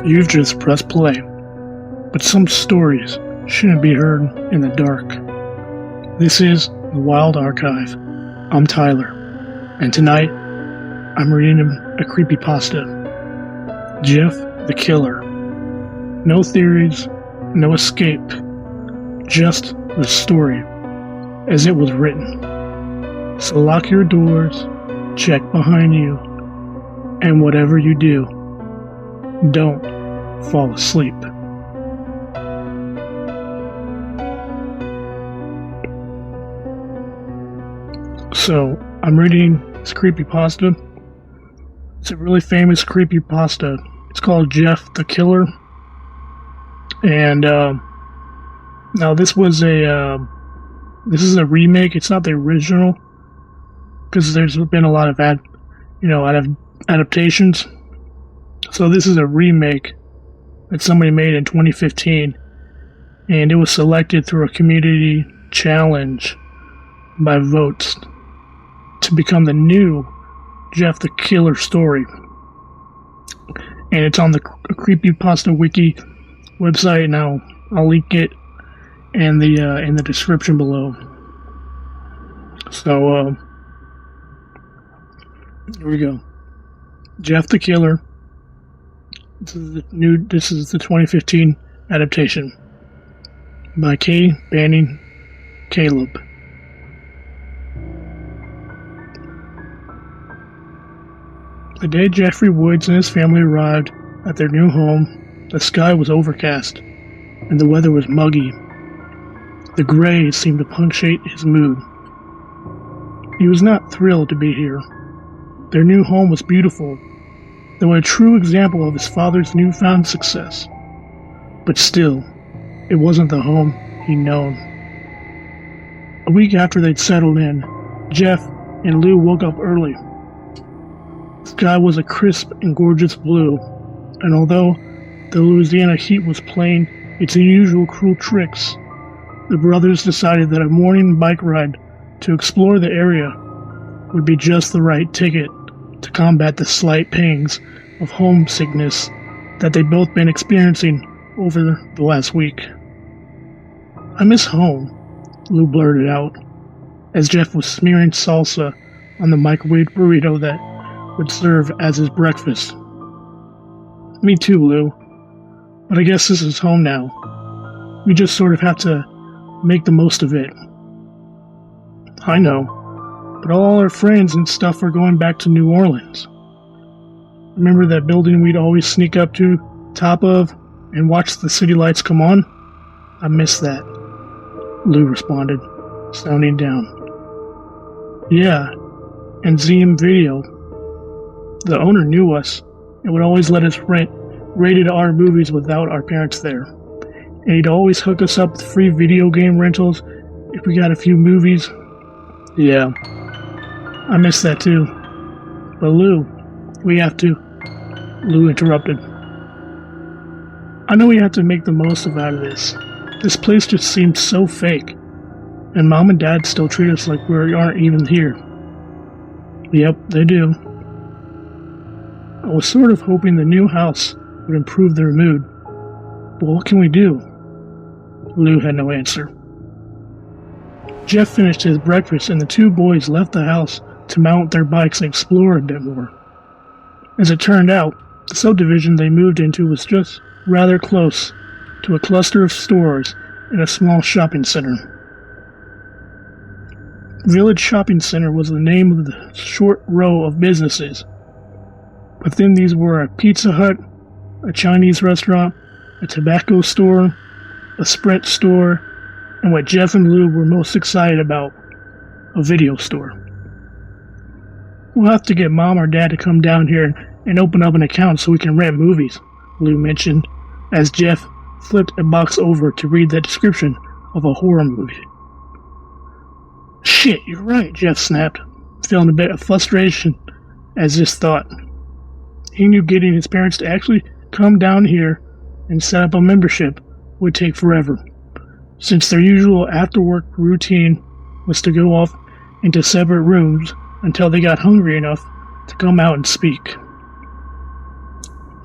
You've just pressed play, but some stories shouldn't be heard in the dark. This is The Wild Archive. I'm Tyler, and tonight I'm reading a creepypasta. Jeff the Killer. No theories, no escape, just the story as it was written. So lock your doors, check behind you, and whatever you do, don't fall asleep. So, I'm reading this creepypasta. It's a really famous creepypasta. It's called Jeff the Killer. And now this is a remake. It's not the original because there's been a lot of adaptations. So this is a remake that somebody made in 2015, and it was selected through a community challenge by votes to become the new Jeff the Killer story. And it's on the Creepypasta Wiki website. Now I'll link it in the description below. So here we go. Jeff the Killer. This is the 2015 adaptation by K. Banning Kellum. The day Jeffrey Woods and his family arrived at their new home, the sky was overcast and the weather was muggy. The gray seemed to punctuate his mood. He was not thrilled to be here. Their new home was beautiful, though a true example of his father's newfound success. But still, it wasn't the home he'd known. A week after they'd settled in, Jeff and Lou woke up early. The sky was a crisp and gorgeous blue, and although the Louisiana heat was playing its unusual cruel tricks, the brothers decided that a morning bike ride to explore the area would be just the right ticket to combat the slight pangs of homesickness that they'd both been experiencing over the last week. "I miss home," Lou blurted out, as Jeff was smearing salsa on the microwave burrito that would serve as his breakfast. "Me too, Lou. But I guess this is home now. We just sort of have to make the most of it." "I know, but all our friends and stuff are going back to New Orleans. Remember that building we'd always sneak up to top of and watch the city lights come on? I miss that," Lou responded, sounding down. "Yeah, and ZM Video. The owner knew us and would always let us rent rated R movies without our parents there. And he'd always hook us up with free video game rentals if we got a few movies. Yeah, I miss that too. But Lou, we have to..." Lou interrupted. "I know we have to make the most out of this. This place just seems so fake. And Mom and Dad still treat us like we aren't even here." "Yep, they do. I was sort of hoping the new house would improve their mood. But what can we do?" Lou had no answer. Jeff finished his breakfast and the two boys left the house to mount their bikes and explore a bit more. As it turned out, the subdivision they moved into was just rather close to a cluster of stores and a small shopping center. Village Shopping Center was the name of the short row of businesses. Within these were a Pizza Hut, a Chinese restaurant, a tobacco store, a Sprint store, and what Jeff and Lou were most excited about, a video store. "We'll have to get Mom or Dad to come down here and open up an account so we can rent movies," Lou mentioned, as Jeff flipped a box over to read the description of a horror movie. "Shit, you're right," Jeff snapped, feeling a bit of frustration as this thought. He knew getting his parents to actually come down here and set up a membership would take forever, since their usual after-work routine was to go off into separate rooms until they got hungry enough to come out and speak.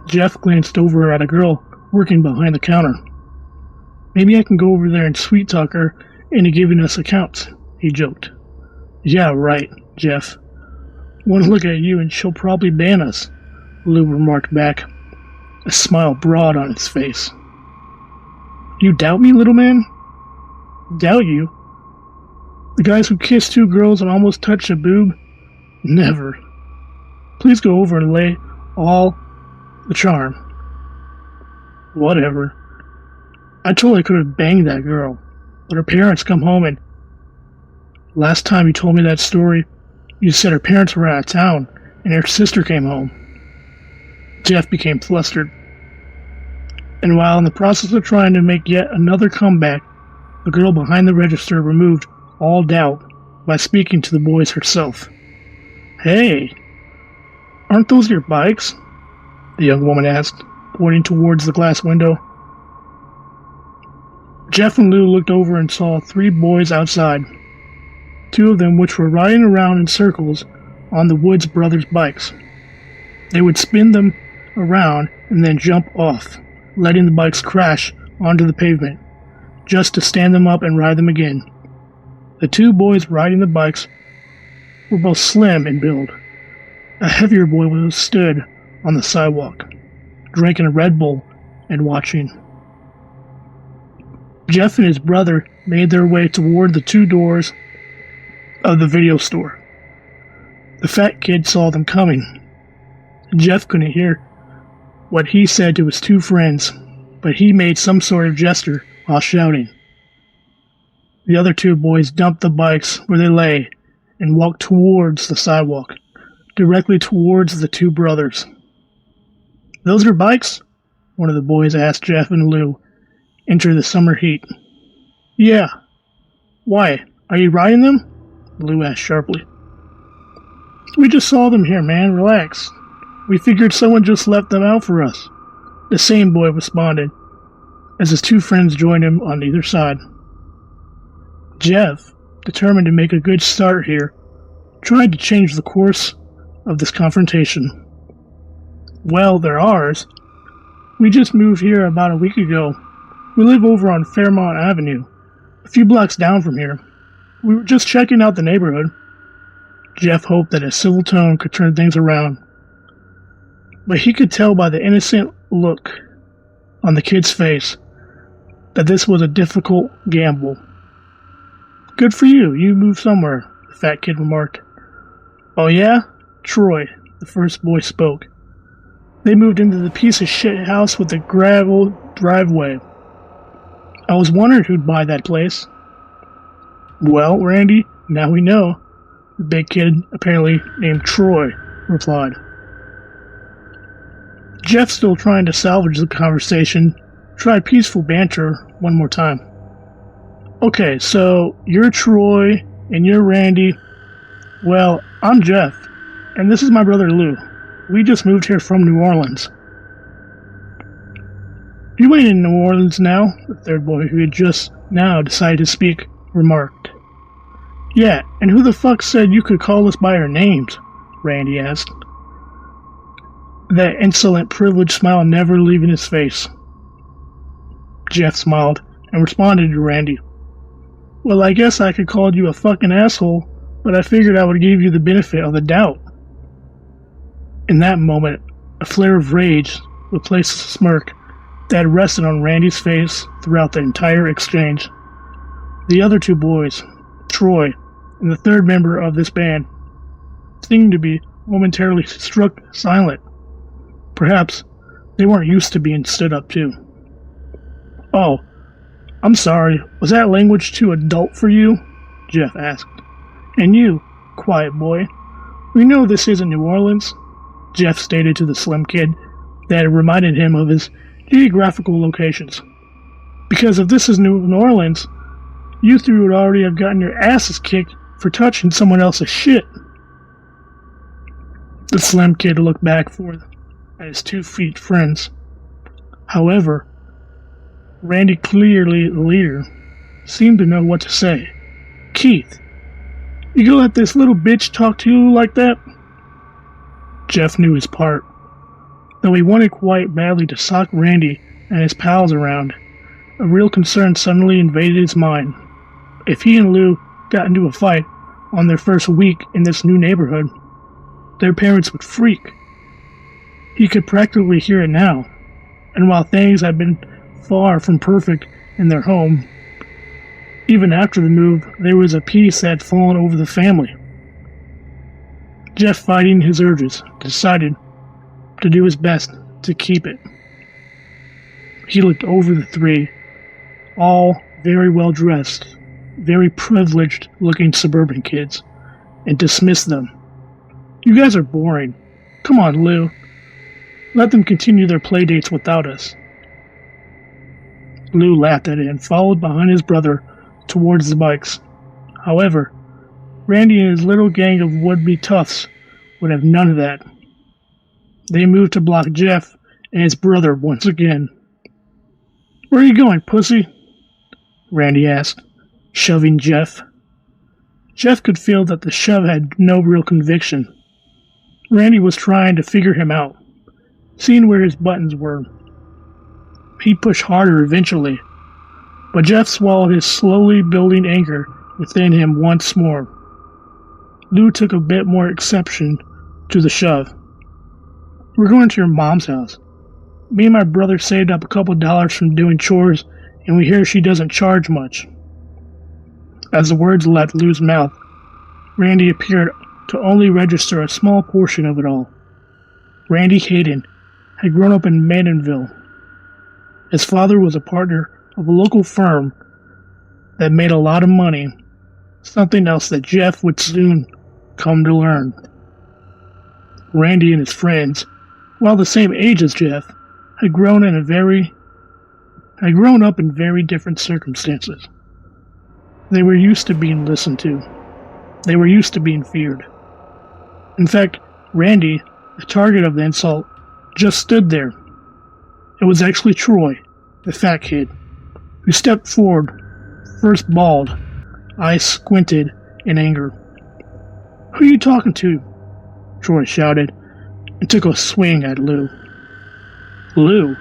Jeff glanced over at a girl working behind the counter. Maybe I can go over there and sweet-talk her into giving us accounts, he joked. Yeah, right, Jeff. One look at you and she'll probably ban us, Lou remarked back, a smile broad on his face. You doubt me, little man? Doubt you? The guys who kissed two girls and almost touched a boob? Never. Please go over and lay all the charm. Whatever. I totally could have banged that girl, but her parents come home and... Last time you told me that story, you said her parents were out of town and her sister came home. Jeff became flustered. And while in the process of trying to make yet another comeback, the girl behind the register removed all doubt by speaking to the boys herself. Hey, aren't those your bikes? The young woman asked, pointing towards the glass window. Jeff and Lou looked over and saw three boys outside, two of them which were riding around in circles on the Woods brothers' bikes. They would spin them around and then jump off, letting the bikes crash onto the pavement, just to stand them up and ride them again. The two boys riding the bikes were both slim in build. A heavier boy was stood on the sidewalk, drinking a Red Bull and watching. Jeff and his brother made their way toward the two doors of the video store. The fat kid saw them coming. Jeff couldn't hear what he said to his two friends, but he made some sort of gesture while shouting. The other two boys dumped the bikes where they lay and walked towards the sidewalk, directly towards the two brothers. Those are bikes? One of the boys asked Jeff and Lou, entering the summer heat. Yeah. Why? Are you riding them? Lou asked sharply. We just saw them here, man. Relax. We figured someone just left them out for us. The same boy responded, as his two friends joined him on either side. Jeff, determined to make a good start here, tried to change the course of this confrontation. Well, they're ours. We just moved here about a week ago. We live over on Fairmont Avenue, a few blocks down from here. We were just checking out the neighborhood. Jeff hoped that a civil tone could turn things around, but he could tell by the innocent look on the kid's face that this was a difficult gamble. Good for you, you moved somewhere, the fat kid remarked. Oh yeah? Troy, the first boy spoke. They moved into the piece of shit house with the gravel driveway. I was wondering who'd buy that place. Well, Randy, now we know. The big kid, apparently named Troy, replied. Jeff, still trying to salvage the conversation, tried peaceful banter one more time. Okay, so you're Troy, and you're Randy. Well, I'm Jeff, and this is my brother Lou. We just moved here from New Orleans. You ain't in New Orleans now, the third boy, who had just now decided to speak, remarked. Yeah, and who the fuck said you could call us by our names? Randy asked, that insolent, privileged smile never leaving his face. Jeff smiled and responded to Randy. Well, I guess I could call you a fucking asshole, but I figured I would give you the benefit of the doubt. In that moment, a flare of rage replaced the smirk that had rested on Randy's face throughout the entire exchange. The other two boys, Troy, and the third member of this band, seemed to be momentarily struck silent. Perhaps they weren't used to being stood up to. Oh, I'm sorry, was that language too adult for you? Jeff asked. And you, quiet boy, we know this isn't New Orleans, Jeff stated to the slim kid that reminded him of his geographical locations. Because if this is New Orleans, you three would already have gotten your asses kicked for touching someone else's shit. The slim kid looked back forth at his 2 feet friends. However, Randy, clearly the leader, seemed to know what to say. Keith, you gonna let this little bitch talk to you like that? Jeff knew his part. Though he wanted quite badly to sock Randy and his pals around, a real concern suddenly invaded his mind. If he and Lou got into a fight on their first week in this new neighborhood, their parents would freak. He could practically hear it now, and while things had been far from perfect in their home, even after the move, there was a peace that had fallen over the family. Jeff, fighting his urges, decided to do his best to keep it. He looked over the three, all very well dressed, very privileged looking suburban kids, and dismissed them. "You guys are boring. Come on, Lou. Let them continue their play dates without us." Lou laughed at it and followed behind his brother towards the bikes. However, Randy and his little gang of would-be toughs would have none of that. They moved to block Jeff and his brother once again. "Where are you going, pussy?" Randy asked, shoving Jeff. Jeff could feel that the shove had no real conviction. Randy was trying to figure him out, seeing where his buttons were. He'd push harder eventually, but Jeff swallowed his slowly building anger within him once more. Lou took a bit more exception to the shove. "We're going to your mom's house. Me and my brother saved up a couple dollars from doing chores, and we hear she doesn't charge much." As the words left Lou's mouth, Randy appeared to only register a small portion of it all. Randy Hayden had grown up in Manonville. His father was a partner of a local firm that made a lot of money, something else that Jeff would soon come to learn. Randy and his friends, while the same age as Jeff, had grown up in very different circumstances. They were used to being listened to. They were used to being feared. In fact, Randy, the target of the insult, just stood there. It was actually Troy, the fat kid, who stepped forward, first bald, eyes squinted in anger. "Who are you talking to?" Troy shouted, and took a swing at Lou. Lou,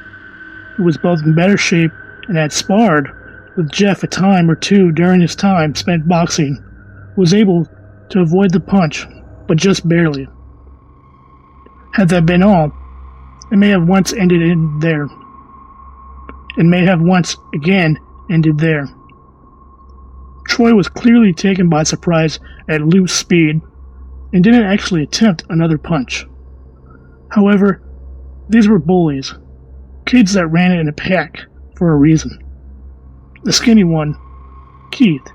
who was both in better shape and had sparred with Jeff a time or two during his time spent boxing, was able to avoid the punch, but just barely. Had that been all, it may have once ended in there. It may have once again ended there. Troy was clearly taken by surprise at Lou's speed and didn't actually attempt another punch. However, these were bullies, kids that ran in a pack for a reason. The skinny one, Keith,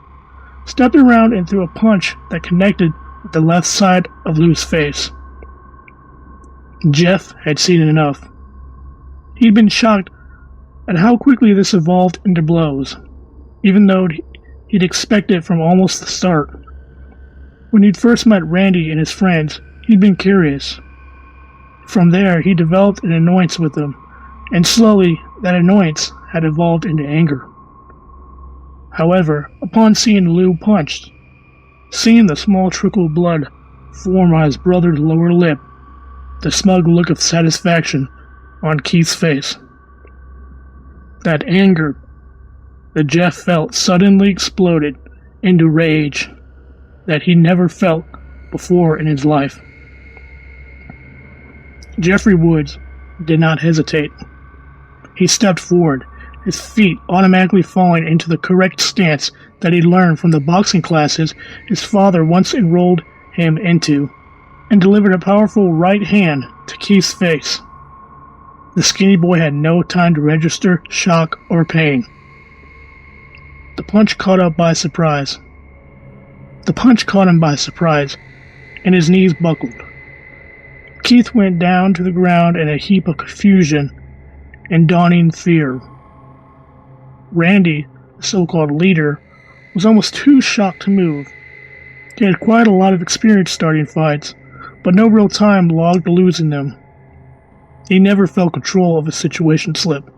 stepped around and threw a punch that connected with the left side of Lou's face. Jeff had seen enough. He'd been shocked at how quickly this evolved into blows, even though he'd expected it from almost the start. When he'd first met Randy and his friends, he'd been curious. From there, he developed an annoyance with them, and slowly that annoyance had evolved into anger. However, upon seeing Lou punched, seeing the small trickle of blood form on his brother's lower lip, the smug look of satisfaction on Keith's face, that anger that Jeff felt suddenly exploded into rage that he never felt before in his life. Jeffrey Woods did not hesitate. He stepped forward, his feet automatically falling into the correct stance that he'd learned from the boxing classes his father once enrolled him into, and delivered a powerful right hand to Keith's face. The skinny boy had no time to register shock or pain. The punch caught him by surprise, and his knees buckled. Keith went down to the ground in a heap of confusion and dawning fear. Randy, the so-called leader, was almost too shocked to move. He had quite a lot of experience starting fights, but no real time logged to losing them. He never felt control of a situation slip.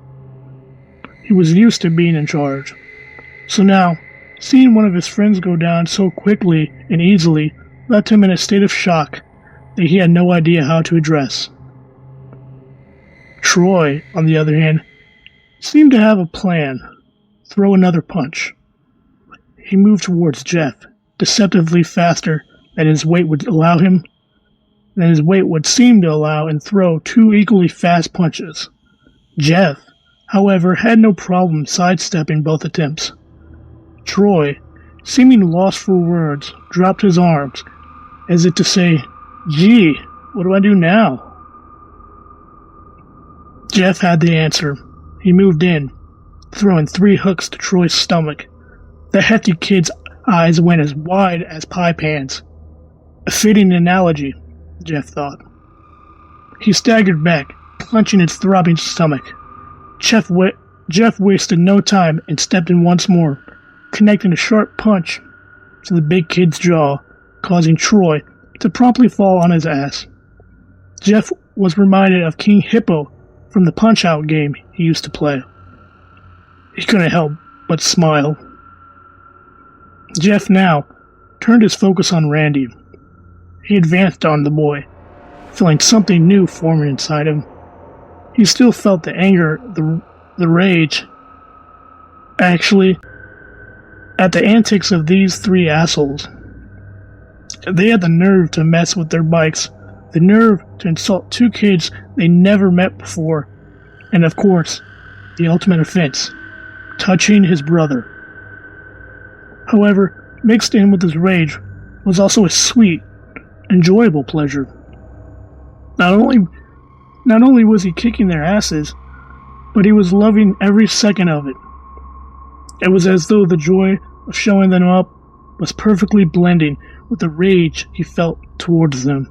He was used to being in charge. So now, seeing one of his friends go down so quickly and easily left him in a state of shock that he had no idea how to address. Troy, on the other hand, seemed to have a plan. Throw another punch. He moved towards Jeff, deceptively faster than his weight would seem to allow, and throw two equally fast punches. Jeff, however, had no problem sidestepping both attempts. Troy, seeming lost for words, dropped his arms, as if to say, "Gee, what do I do now?" Jeff had the answer. He moved in, throwing 3 hooks to Troy's stomach. The hefty kid's eyes went as wide as pie pans. A fitting analogy, Jeff thought. He staggered back, clenching its throbbing stomach. Jeff wasted no time and stepped in once more, connecting a sharp punch to the big kid's jaw, causing Troy to promptly fall on his ass. Jeff was reminded of King Hippo from the Punch-Out game he used to play. He couldn't help but smile. Jeff now turned his focus on Randy. He advanced on the boy, feeling something new forming inside him. He still felt the anger, the rage. Actually, at the antics of these 3 assholes. They had the nerve to mess with their bikes, the nerve to insult 2 kids they never met before, and of course, the ultimate offense, touching his brother. However, mixed in with his rage was also a sweet, enjoyable pleasure. Not only was he kicking their asses, but he was loving every second of it. It was as though the joy of showing them up was perfectly blending with the rage he felt towards them.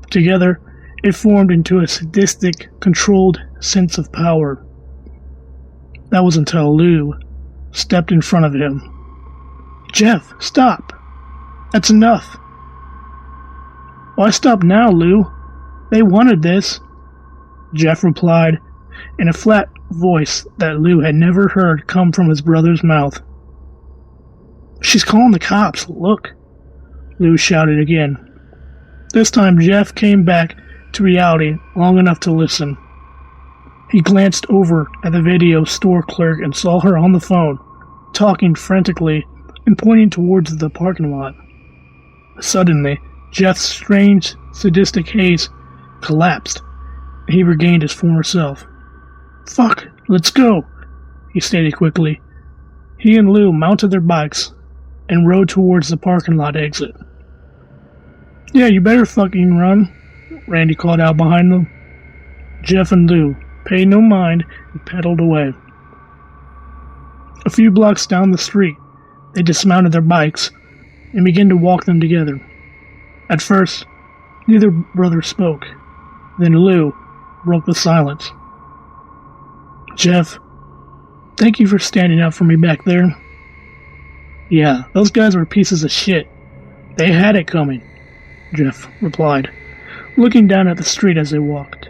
Together, it formed into a sadistic, controlled sense of power. That was until Lou stepped in front of him. "Jeff, stop! That's enough!" "Why stop now, Lou? They wanted this," Jeff replied, in a flat voice that Lou had never heard come from his brother's mouth. "She's calling the cops, look," Lou shouted again. This time Jeff came back to reality long enough to listen. He glanced over at the video store clerk and saw her on the phone, talking frantically and pointing towards the parking lot. Suddenly, Jeff's strange, sadistic haze collapsed, and he regained his former self. "Fuck, let's go," he stated quickly. He and Lou mounted their bikes and rode towards the parking lot exit. "Yeah, you better fucking run," Randy called out behind them. Jeff and Lou paid no mind and pedaled away. A few blocks down the street, they dismounted their bikes and began to walk them together. At first, neither brother spoke. Then Lou broke the silence. "Jeff, thank you for standing up for me back there." "Yeah, those guys were pieces of shit. They had it coming," Jeff replied, looking down at the street as they walked.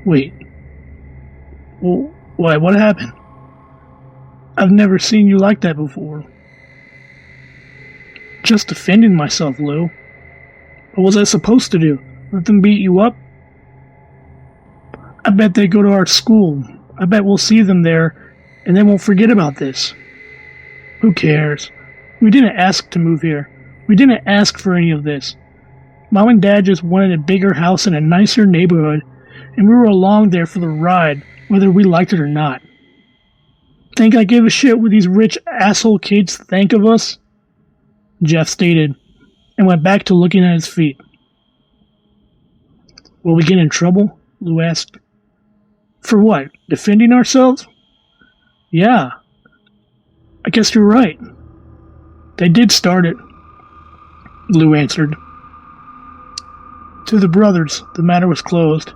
"Wait. Well, what happened? I've never seen you like that before." "Just defending myself, Lou. What was I supposed to do? Let them beat you up?" "I bet they go to our school. I bet we'll see them there, and they won't forget about this." "Who cares? We didn't ask to move here. We didn't ask for any of this. Mom and Dad just wanted a bigger house in a nicer neighborhood, and we were along there for the ride, whether we liked it or not. Think I give a shit what these rich asshole kids think of us?" Jeff stated, and went back to looking at his feet. "Will we get in trouble?" Lou asked. "For what? Defending ourselves?" "Yeah. I guess you're right. They did start it," Lou answered. To the brothers, the matter was closed.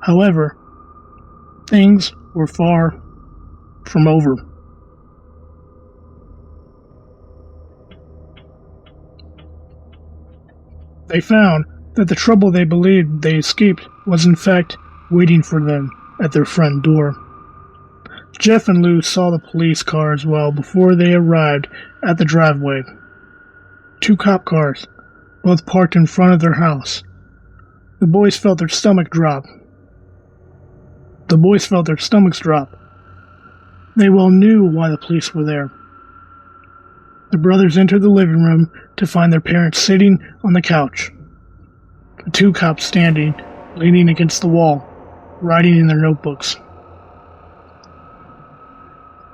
However, things were far from over. They found that the trouble they believed they escaped was in fact waiting for them at their front door. Jeff and Lou saw the police car as well before they arrived at the driveway. 2 cop cars, both parked in front of their house. The boys felt their stomachs drop. They well knew why the police were there. The brothers entered the living room to find their parents sitting on the couch. The two cops standing, leaning against the wall, writing in their notebooks.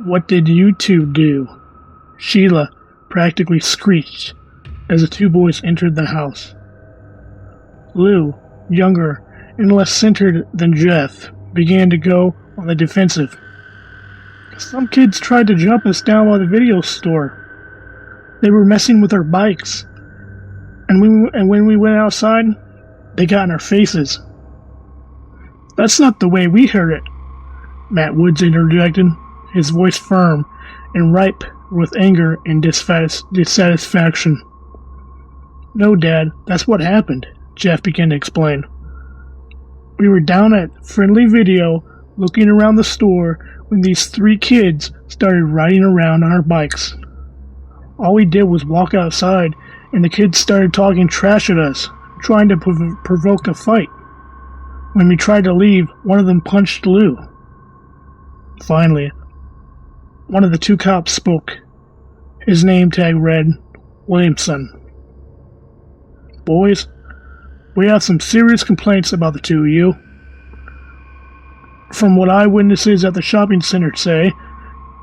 "What did you two do?" Sheila practically screeched as the two boys entered the house. Lou, younger and less centered than Jeff, began to go on the defensive. "Some kids tried to jump us down by the video store. They were messing with our bikes. And when we went outside, they got in our faces." "That's not the way we heard it," Matt Woods interjected, his voice firm and ripe with anger and dissatisfaction. "No, Dad, that's what happened," Jeff began to explain. "We were down at Friendly Video looking around the store when these three kids started riding around on our bikes. All we did was walk outside, and the kids started talking trash at us, trying to provoke a fight. When we tried to leave, one of them punched Lou." Finally, one of the two cops spoke. His name tag read, Williamson. "Boys, we have some serious complaints about the two of you. From what eyewitnesses at the shopping center say,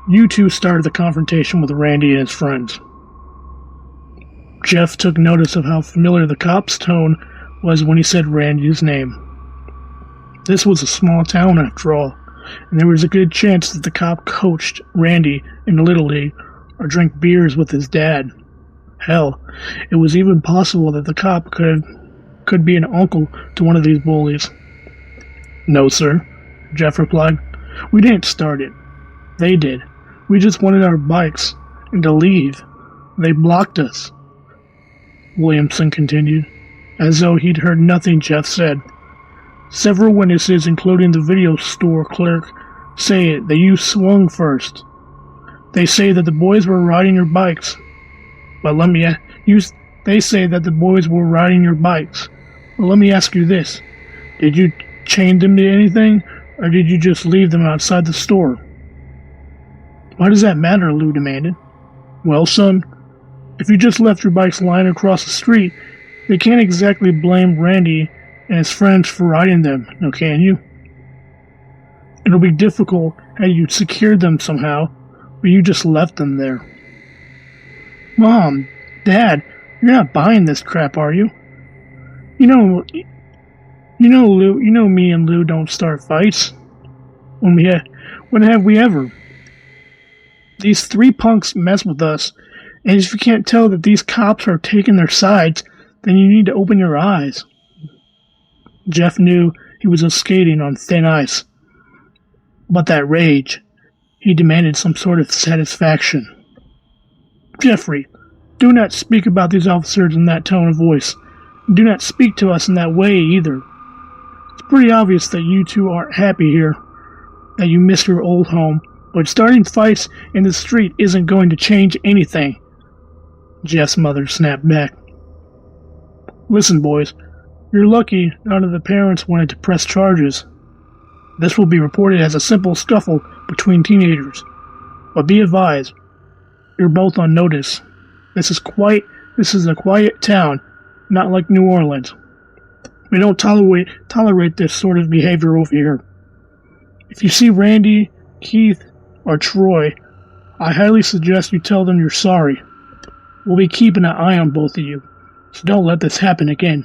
you two started the confrontation with Randy and his friends." Jeff took notice of how familiar the cop's tone was when he said Randy's name. This was a small town after all, and there was a good chance that the cop coached Randy in the Little League or drank beers with his dad. Hell, it was even possible that the cop could be an uncle to one of these bullies. "No, sir," Jeff replied. "We didn't start it. They did. We just wanted our bikes and to leave. They blocked us," Williamson continued, as though he'd heard nothing Jeff said. "Several witnesses, including the video store clerk, say that you swung first. They say that the boys were riding your bikes. But they say that the boys were riding your bikes. Well, let me ask you this. Did you chain them to anything, or did you just leave them outside the store?" "Why does that matter?" Lou demanded. "Well, son, if you just left your bikes lying across the street, they can't exactly blame Randy and his friends for riding them, now can you? It'll be difficult had you secured them somehow, but you just left them there." "Mom, Dad, you're not buying this crap, are you? You know, Lou. You know me and Lou don't start fights. When have we ever? These three punks mess with us, and if you can't tell that these cops are taking their sides, then you need to open your eyes." Jeff knew he was skating on thin ice, but that rage, he demanded some sort of satisfaction. "Jeffrey, do not speak about these officers in that tone of voice. Do not speak to us in that way either. It's pretty obvious that you two aren't happy here, that you miss your old home, but starting fights in the street isn't going to change anything," Jeff's mother snapped back. "Listen, boys, you're lucky none of the parents wanted to press charges. This will be reported as a simple scuffle between teenagers. But be advised, you're both on notice. This is a quiet town, not like New Orleans. We don't tolerate this sort of behavior over here. If you see Randy, Keith, or Troy, I highly suggest you tell them you're sorry. We'll be keeping an eye on both of you, so don't let this happen again.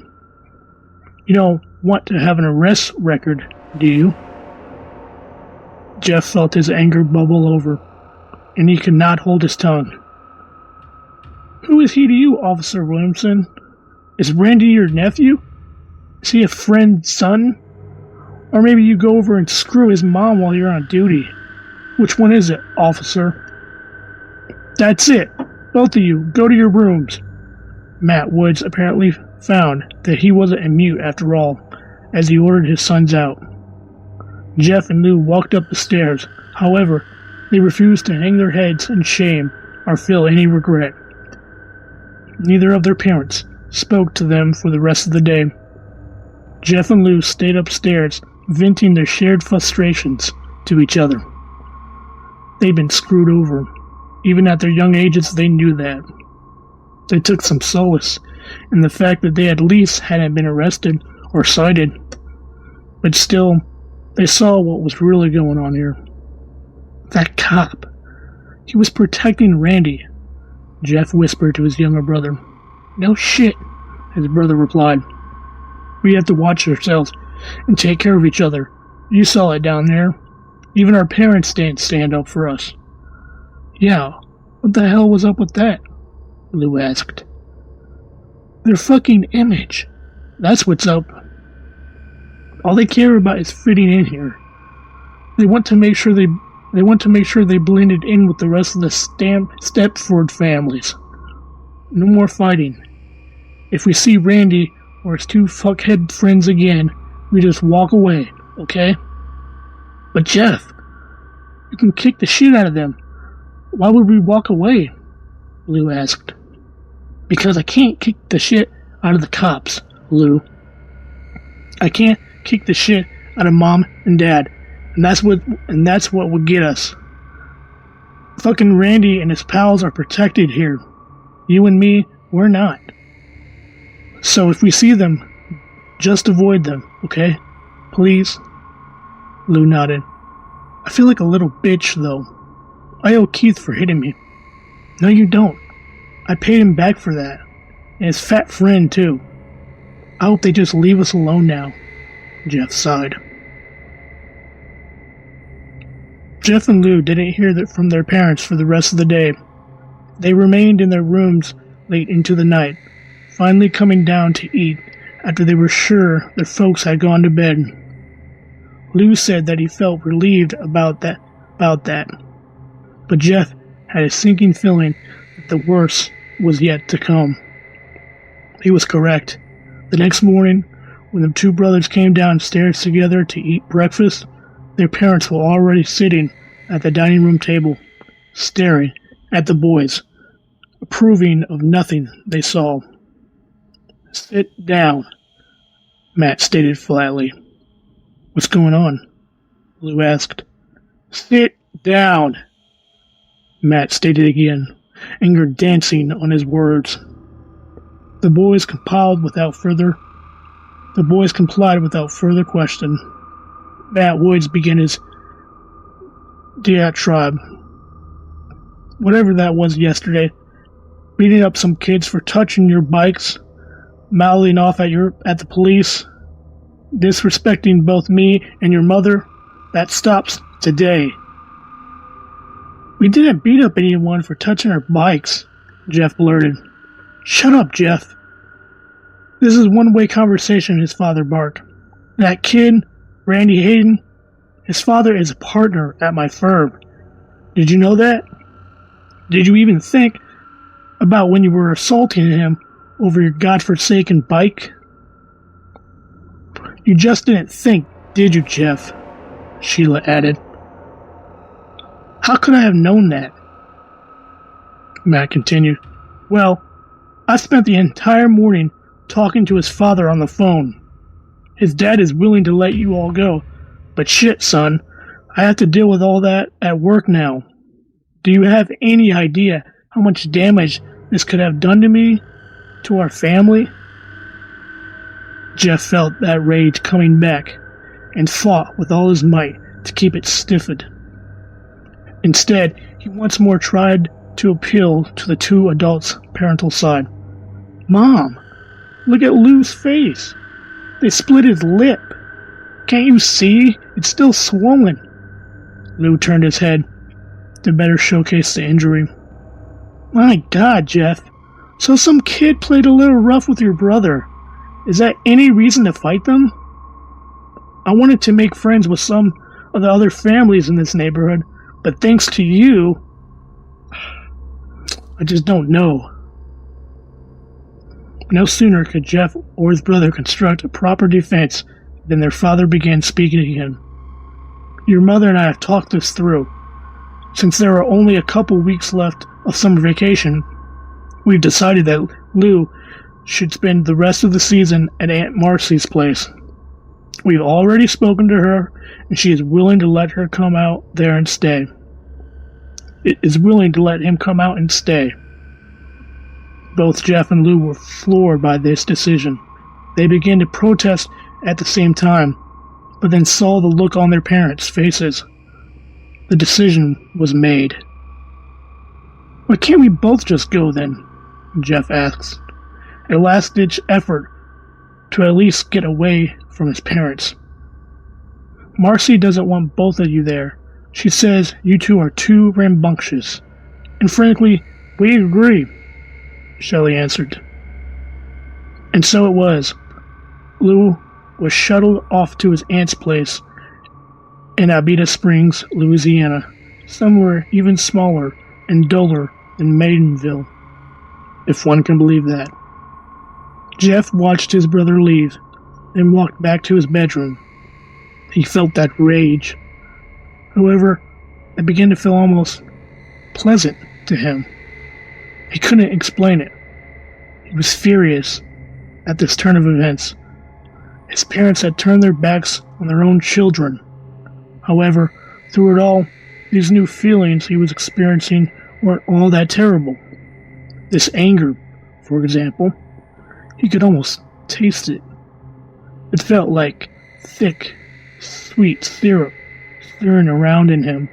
You don't want to have an arrest record, do you?" Jeff felt his anger bubble over, and he could not hold his tongue. "Who is he to you, Officer Williamson? Is Randy your nephew? Is he a friend's son? Or maybe you go over and screw his mom while you're on duty. Which one is it, officer?" "That's it. Both of you, go to your rooms." Matt Woods apparently found that he wasn't a mute after all, as he ordered his sons out. Jeff and Lou walked up the stairs. However, they refused to hang their heads in shame or feel any regret. Neither of their parents spoke to them for the rest of the day. Jeff and Lou stayed upstairs, venting their shared frustrations to each other. They'd been screwed over. Even at their young ages, they knew that. They took some solace in the fact that they at least hadn't been arrested or cited. But still, they saw what was really going on here. That cop. He was protecting Randy, Jeff whispered to his younger brother. No shit, his brother replied. We have to watch ourselves and take care of each other. You saw it down there. Even our parents didn't stand up for us. Yeah, what the hell was up with that? Lou asked. Their fucking image. That's what's up. All they care about is fitting in here. They want to make sure they blended in with the rest of the Stepford families. No more fighting. If we see Randy or his two fuckhead friends again, we just walk away, okay? But Jeff, you can kick the shit out of them. Why would we walk away? Lou asked. Because I can't kick the shit out of the cops, Lou. I can't kick the shit out of Mom and Dad, and that's what would get us. Fucking Randy and his pals are protected here. You and me, we're not. So if we see them, just avoid them, okay? Please? Lou nodded. I feel like a little bitch, though. I owe Keith for hitting me. No, you don't. I paid him back for that. And his fat friend, too. I hope they just leave us alone now. Jeff sighed. Jeff and Lou didn't hear that from their parents for the rest of the day. They remained in their rooms late into the night, finally coming down to eat after they were sure their folks had gone to bed. Lou said that he felt relieved about that, but Jeff had a sinking feeling that the worst was yet to come. He was correct. The next morning, when the two brothers came downstairs together to eat breakfast, their parents were already sitting at the dining room table, staring at the boys, approving of nothing they saw. Sit down, Matt stated flatly. What's going on? Lou asked. Sit down, Matt stated again, anger dancing on his words. The boys complied without further question. Matt Woods began his diatribe. Whatever that was yesterday, beating up some kids for touching your bikes, mouthing off at the police, disrespecting both me and your mother, that stops today. We didn't beat up anyone for touching our bikes, Jeff blurted. Shut up, Jeff. This is one-way conversation, his father barked. That kid, Randy Hayden, his father is a partner at my firm. Did you know that? Did you even think about when you were assaulting him over your godforsaken bike? You just didn't think, did you, Jeff? Sheila added. How could I have known that? Matt continued. Well, I spent the entire morning talking to his father on the phone. His dad is willing to let you all go, but shit, son, I have to deal with all that at work now. Do you have any idea how much damage this could have done to me, to our family? Jeff felt that rage coming back and fought with all his might to keep it stiffened. Instead, he once more tried to appeal to the two adults' parental side. Mom, look at Lou's face. They split his lip. Can't you see? It's still swollen. Lou turned his head to better showcase the injury. My God, Jeff. So some kid played a little rough with your brother. Is that any reason to fight them? I wanted to make friends with some of the other families in this neighborhood, but thanks to you, I just don't know. No sooner could Jeff or his brother construct a proper defense than their father began speaking again. Your mother and I have talked this through. Since there are only a couple weeks left of summer vacation, we've decided that Lou should spend the rest of the season at Aunt Marcy's place. We've already spoken to her, and she is willing to let her come out there and stay. Is willing to let him come out and stay. Both Jeff and Lou were floored by this decision. They began to protest at the same time, but then saw the look on their parents' faces. The decision was made. Why can't we both just go then? Jeff asked, a last-ditch effort to at least get away from his parents. Marcy doesn't want both of you there. She says you two are too rambunctious. And frankly, we agree, Shelley answered. And so it was. Lou was shuttled off to his aunt's place in Abita Springs, Louisiana, somewhere even smaller and duller than Maidenville, if one can believe that. Jeff watched his brother leave, then walked back to his bedroom. He felt that rage. However, it began to feel almost pleasant to him. He couldn't explain it. He was furious at this turn of events. His parents had turned their backs on their own children. However, through it all, these new feelings he was experiencing weren't all that terrible. This anger, for example, he could almost taste it. It felt like thick, sweet syrup stirring around in him.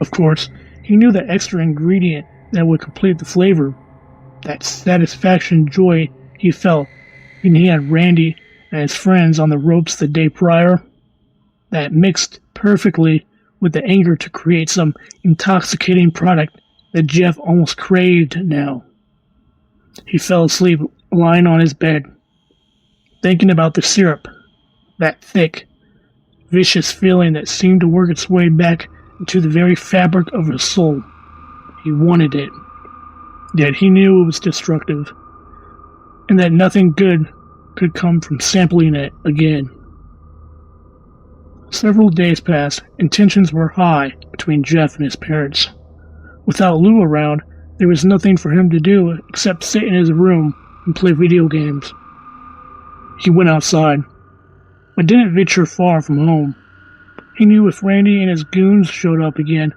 Of course, he knew that extra ingredient that would complete the flavor, that satisfaction joy he felt when he had Randy and his friends on the ropes the day prior, that mixed perfectly with the anger to create some intoxicating product that Jeff almost craved now. He fell asleep lying on his bed, thinking about the syrup, that thick, vicious feeling that seemed to work its way back into the very fabric of his soul. He wanted it, yet he knew it was destructive, and that nothing good could come from sampling it again. Several days passed, and tensions were high between Jeff and his parents. Without Lou around, there was nothing for him to do except sit in his room and play video games. He went outside, but didn't venture far from home. He knew if Randy and his goons showed up again,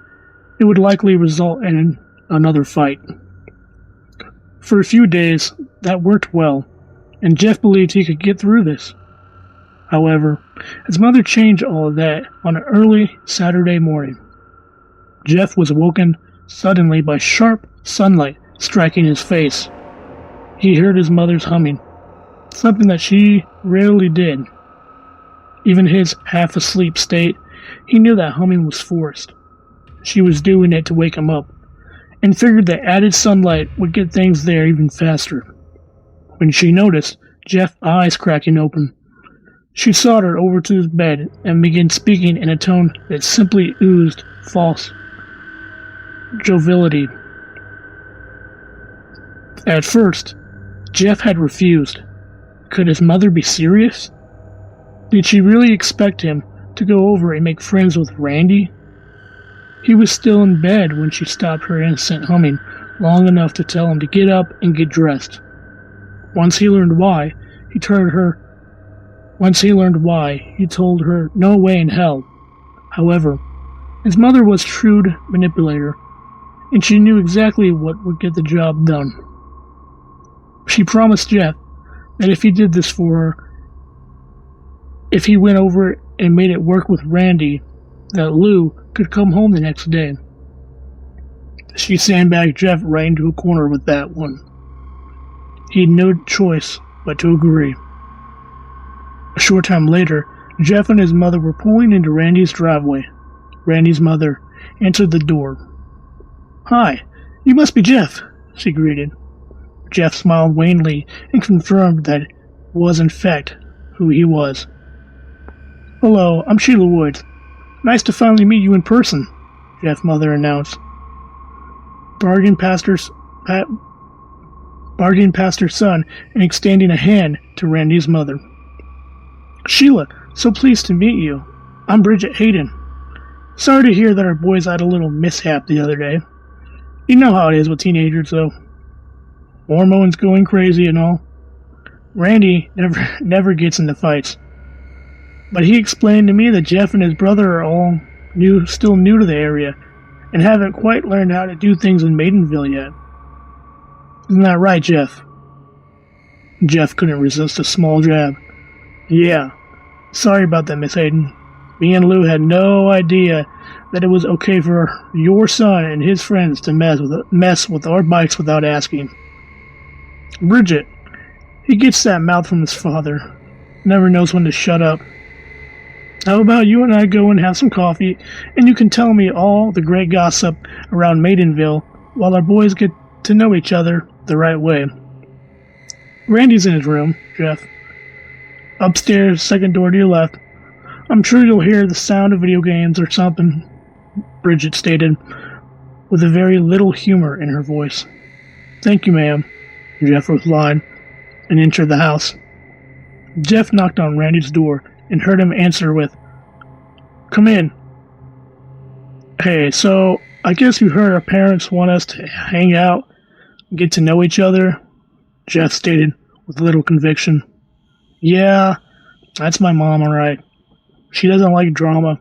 it would likely result in another fight. For a few days, that worked well, and Jeff believed he could get through this. However, his mother changed all of that on an early Saturday morning. Jeff was awoken suddenly by sharp sunlight striking his face. He heard his mother's humming, something that she rarely did. Even his half-asleep state, he knew that humming was forced. She was doing it to wake him up, and figured that added sunlight would get things there even faster. When she noticed Jeff's eyes cracking open, she sauntered over to his bed and began speaking in a tone that simply oozed false joviality. At first, Jeff had refused. Could his mother be serious? Did she really expect him to go over and make friends with Randy? He was still in bed when she stopped her innocent humming long enough to tell him to get up and get dressed. Once he learned why, he told her no way in hell. However, his mother was a shrewd manipulator, and she knew exactly what would get the job done. She promised Jeff that if he did this for her, if he went over and made it work with Randy, that Lou could come home the next day. She sandbagged Jeff right into a corner with that one. He had no choice but to agree. A short time later, Jeff and his mother were pulling into Randy's driveway. Randy's mother answered the door. "Hi, you must be Jeff," she greeted. Jeff smiled wanly and confirmed that it was in fact who he was. "Hello, I'm Sheila Woods. Nice to finally meet you in person," Jeff's mother announced. Bargain past her son and extending a hand to Randy's mother. "Sheila, so pleased to meet you. I'm Bridget Hayden. Sorry to hear that our boys had a little mishap the other day. You know how it is with teenagers, though. Hormones going crazy and all. Randy never gets into fights. But he explained to me that Jeff and his brother are all still new to the area, and haven't quite learned how to do things in Maidenville yet. Isn't that right, Jeff? Jeff couldn't resist a small jab. Yeah. Sorry about that, Miss Hayden. Me and Lou had no idea that it was okay for your son and his friends to mess with our bikes without asking. Bridget, he gets that mouth from his father. Never knows when to shut up. How about you and I go and have some coffee, and you can tell me all the great gossip around Maidenville while our boys get to know each other the right way. Randy's in his room, Jeff. Upstairs, second door to your left. I'm sure you'll hear the sound of video games or something, Bridget stated, with a very little humor in her voice. Thank you, ma'am, Jeff replied, and entered the house. Jeff knocked on Randy's door and heard him answer with, Come in. Hey, so I guess you heard our parents want us to hang out and get to know each other, Jeff stated with little conviction. Yeah, that's my mom, alright. She doesn't like drama.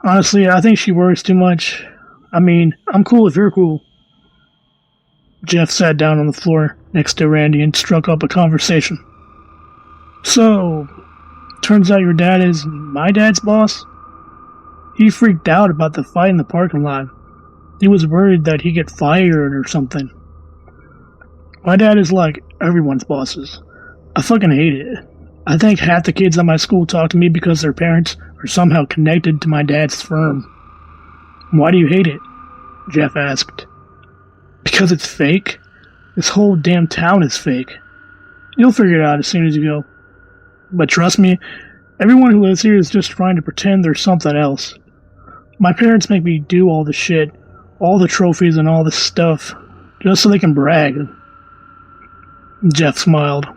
Honestly, I think she worries too much. I mean, I'm cool if you're cool. Jeff sat down on the floor next to Randy and struck up a conversation. So, turns out your dad is my dad's boss? He freaked out about the fight in the parking lot. He was worried that he'd get fired or something. My dad is like everyone's bosses. I fucking hate it. I think half the kids at my school talk to me because their parents are somehow connected to my dad's firm. Why do you hate it? Jeff asked. Because it's fake? This whole damn town is fake. You'll figure it out as soon as you go. But trust me, everyone who lives here is just trying to pretend there's something else. My parents make me do all the shit, all the trophies and all this stuff, just so they can brag. Jeff smiled.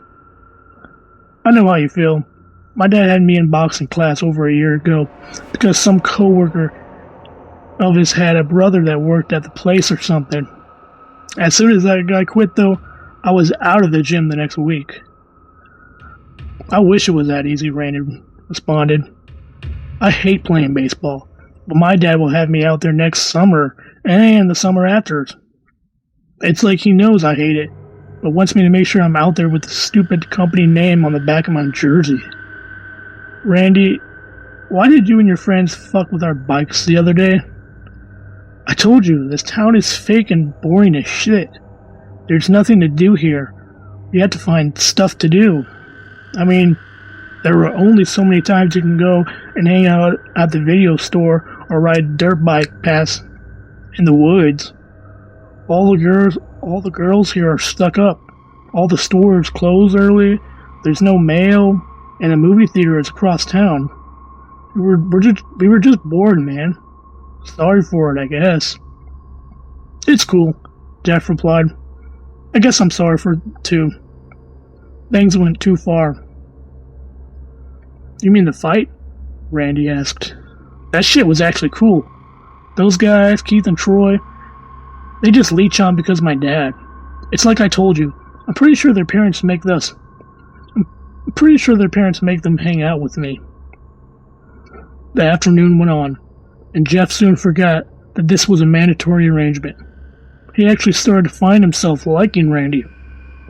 I know how you feel. My dad had me in boxing class over a year ago because some coworker of his had a brother that worked at the place or something. As soon as that guy quit, though, I was out of the gym the next week. I wish it was that easy, Randy responded. I hate playing baseball, but my dad will have me out there next summer and the summer after. It's like he knows I hate it, but wants me to make sure I'm out there with the stupid company name on the back of my jersey. Randy, why did you and your friends fuck with our bikes the other day? I told you, this town is fake and boring as shit. There's nothing to do here. You have to find stuff to do. I mean, there are only so many times you can go and hang out at the video store or ride dirt bike past in the woods. All the girls here are stuck up. All the stores close early. There's no mail, and the movie theater is across town. We were just bored, man. Sorry for it, I guess. It's cool, Jeff replied. I guess I'm sorry for it, too. Things went too far. You mean the fight? Randy asked. That shit was actually cool. Those guys, Keith and Troy, they just leech on because of my dad. It's like I told you. I'm pretty sure their parents make them hang out with me. The afternoon went on, and Jeff soon forgot that this was a mandatory arrangement. He actually started to find himself liking Randy.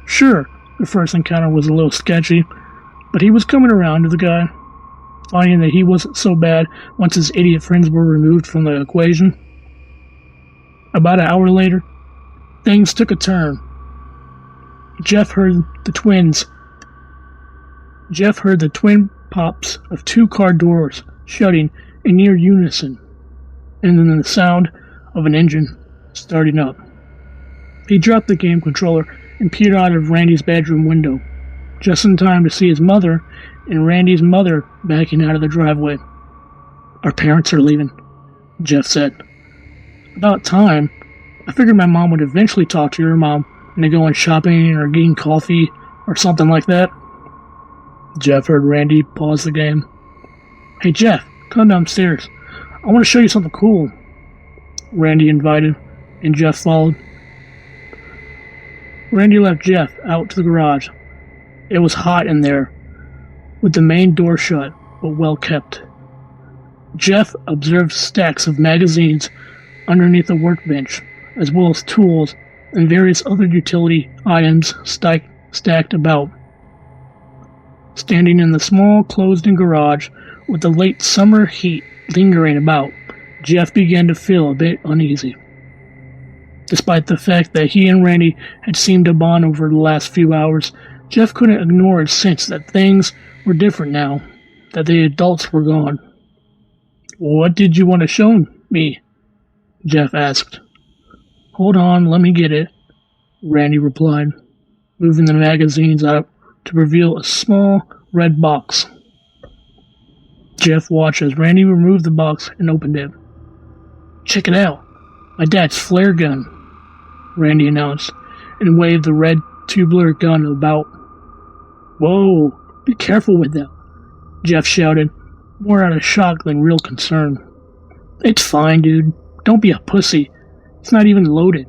Sure, the first encounter was a little sketchy, but he was coming around to the guy, finding that he wasn't so bad once his idiot friends were removed from the equation. About an hour later, things took a turn. Jeff heard the twin pops of two car doors shutting in near unison, and then the sound of an engine starting up. He dropped the game controller and peered out of Randy's bedroom window, just in time to see his mother and Randy's mother backing out of the driveway. Our parents are leaving, Jeff said. About time. I figured my mom would eventually talk to your mom and go on shopping or getting coffee or something like that. Jeff heard Randy pause the game. Hey Jeff, come downstairs. I want to show you something cool. Randy invited, and Jeff followed. Randy left Jeff out to the garage. It was hot in there, with the main door shut, but well kept. Jeff observed stacks of magazines underneath a workbench, as well as tools and various other utility items stacked about. Standing in the small, closed-in garage with the late summer heat lingering about, Jeff began to feel a bit uneasy. Despite the fact that he and Randy had seemed to bond over the last few hours, Jeff couldn't ignore his sense that things were different now, that the adults were gone. "What did you want to show me?" Jeff asked. "Hold on, let me get it," Randy replied, moving the magazines up to reveal a small red box. Jeff watched as Randy removed the box and opened it. "Check it out, my dad's flare gun," Randy announced, and waved the red tubular gun about. "Whoa, be careful with that," Jeff shouted, more out of shock than real concern. "It's fine, dude. Don't be a pussy. It's not even loaded,"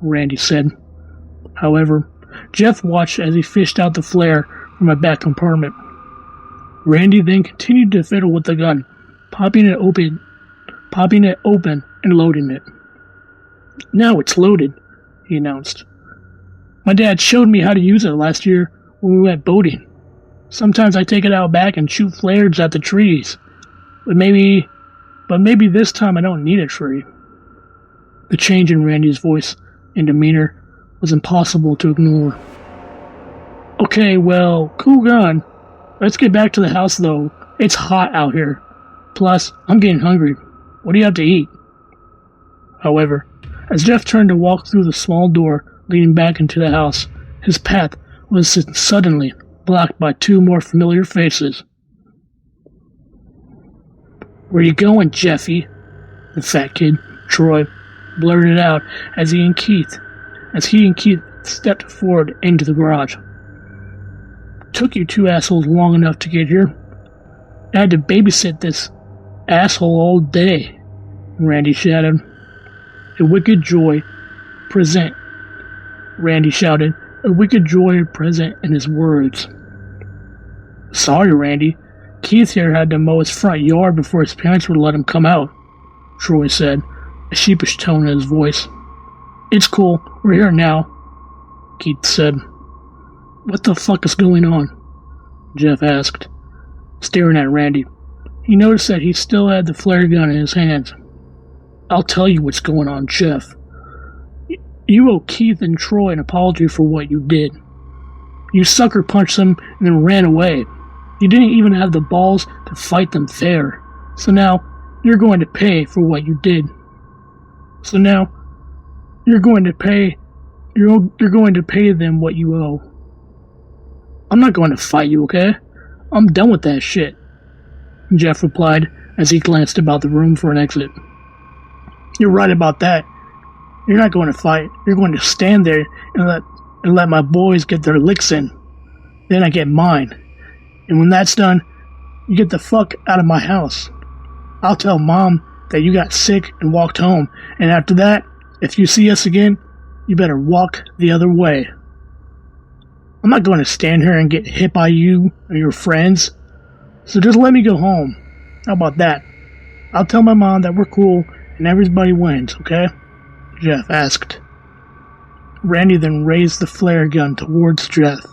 Randy said. However, Jeff watched as he fished out the flare from a back compartment. Randy then continued to fiddle with the gun, popping it open and loading it. "Now it's loaded," he announced. "My dad showed me how to use it last year when we went boating. Sometimes I take it out back and shoot flares at the trees. But maybe this time I don't need a tree." The change in Randy's voice and demeanor was impossible to ignore. "Okay, well, cool gun. Let's get back to the house, though. It's hot out here. Plus, I'm getting hungry. What do you have to eat?" However, as Jeff turned to walk through the small door leading back into the house, his path was suddenly blocked by two more familiar faces. "Where you going, Jeffy?" the fat kid, Troy, blurted out as he and Keith stepped forward into the garage. "Took you two assholes long enough to get here. I had to babysit this asshole all day," Randy shouted. A wicked joy present in his words. "Sorry, Randy. Keith here had to mow his front yard before his parents would let him come out," Troy said, a sheepish tone in his voice. "It's cool. We're here now," Keith said. "What the fuck is going on?" Jeff asked, staring at Randy. He noticed that he still had the flare gun in his hands. "I'll tell you what's going on, Jeff. You owe Keith and Troy an apology for what you did. You sucker punched them and then ran away. You didn't even have the balls to fight them fair. So now you're going to pay for what you did. You're going to pay them what you owe." "I'm not going to fight you, okay? I'm done with that shit," Jeff replied as he glanced about the room for an exit. "You're right about that. You're not going to fight. You're going to stand there and let my boys get their licks in. Then I get mine. And when that's done, you get the fuck out of my house. I'll tell Mom that you got sick and walked home, and after that, if you see us again, you better walk the other way. I'm not going to stand here and get hit by you or your friends. So just let me go home. How about that? I'll tell my mom that we're cool and everybody wins, okay?" Jeff asked. Randy then raised the flare gun towards Jeff.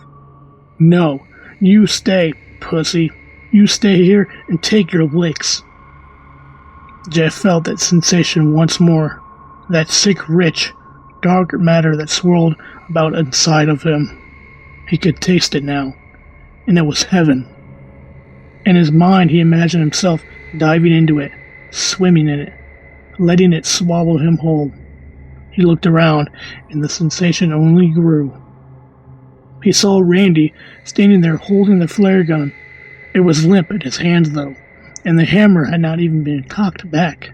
"No, you stay, pussy. You stay here and take your licks." Jeff felt that sensation once more, that sick, rich, dark matter that swirled about inside of him. He could taste it now, and it was heaven. In his mind, he imagined himself diving into it, swimming in it, letting it swallow him whole. He looked around, and the sensation only grew. He saw Randy standing there holding the flare gun. It was limp in his hands, though, and the hammer had not even been cocked back.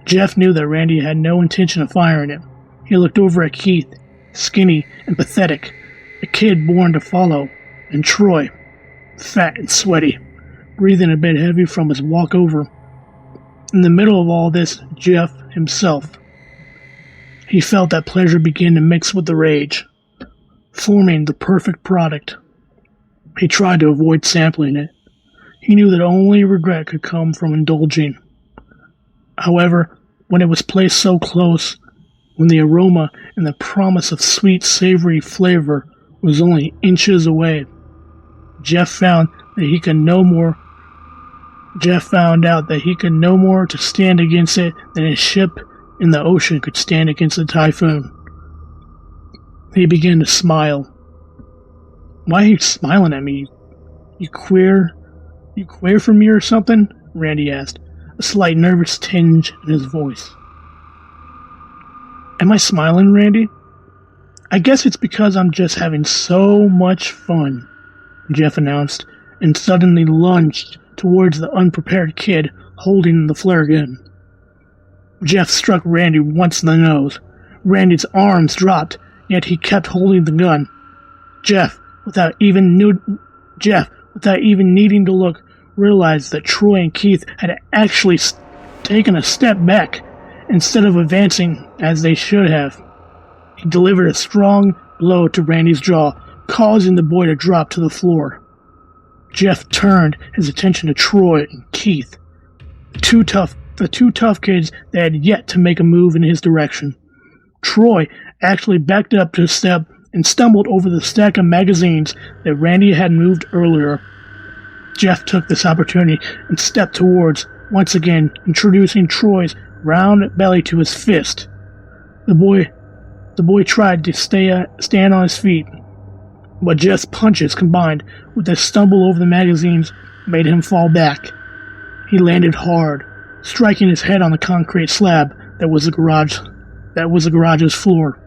Jeff knew that Randy had no intention of firing it. He looked over at Keith, skinny and pathetic, a kid born to follow, and Troy, fat and sweaty, breathing a bit heavy from his walk over. In the middle of all this, Jeff himself. He felt that pleasure begin to mix with the rage, forming the perfect product. He tried to avoid sampling it. He knew that only regret could come from indulging. However, when it was placed so close, when the aroma and the promise of sweet, savory flavor was only inches away, Jeff found that he could no more. Jeff found out that he could no more to stand against it than a ship in the ocean could stand against a typhoon. He began to smile. "Why are you smiling at me? You queer for me or something?" Randy asked, a slight nervous tinge in his voice. "Am I smiling, Randy? I guess it's because I'm just having so much fun," Jeff announced, and suddenly lunged towards the unprepared kid holding the flare gun. Jeff struck Randy once in the nose. Randy's arms dropped, yet he kept holding the gun. Jeff, without even needing to look, realized that Troy and Keith had actually taken a step back instead of advancing as they should have. He delivered a strong blow to Randy's jaw, causing the boy to drop to the floor. Jeff turned his attention to Troy and Keith, the two tough kids that had yet to make a move in his direction. Troy actually backed up to a step and stumbled over the stack of magazines that Randy had moved earlier. Jeff took this opportunity and stepped towards, once again introducing Troy's round belly to his fist. The boy tried to stand on his feet, but Jeff's punches combined with the stumble over the magazines made him fall back. He landed hard, striking his head on the concrete slab that was the garage's floor.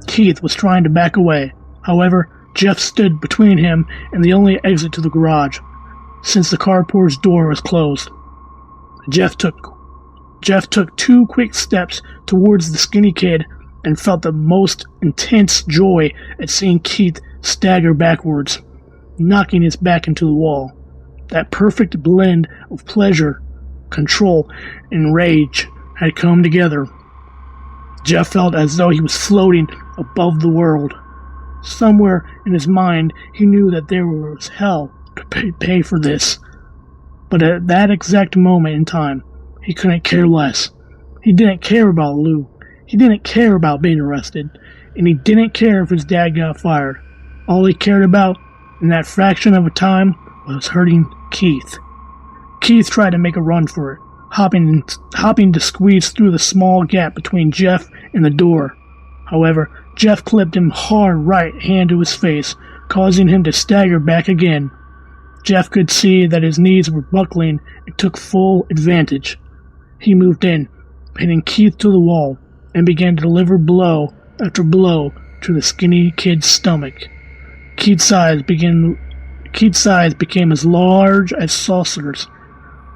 Keith was trying to back away. However, Jeff stood between him and the only exit to the garage, since the carport's door was closed. Jeff took 2 quick steps towards the skinny kid and felt the most intense joy at seeing Keith stagger backwards, knocking his back into the wall. That perfect blend of pleasure, control, and rage had come together. Jeff felt as though he was floating above the world. Somewhere in his mind, he knew that there was hell to pay for this. But at that exact moment in time, he couldn't care less. He didn't care about Lou. He didn't care about being arrested. And he didn't care if his dad got fired. All he cared about, in that fraction of a time, was hurting Keith. Keith tried to make a run for it, hopping to squeeze through the small gap between Jeff and the door. However, Jeff clipped him hard right hand to his face, causing him to stagger back again. Jeff could see that his knees were buckling and took full advantage. He moved in, pinning Keith to the wall, and began to deliver blow after blow to the skinny kid's stomach. Keith's eyes became as large as saucers.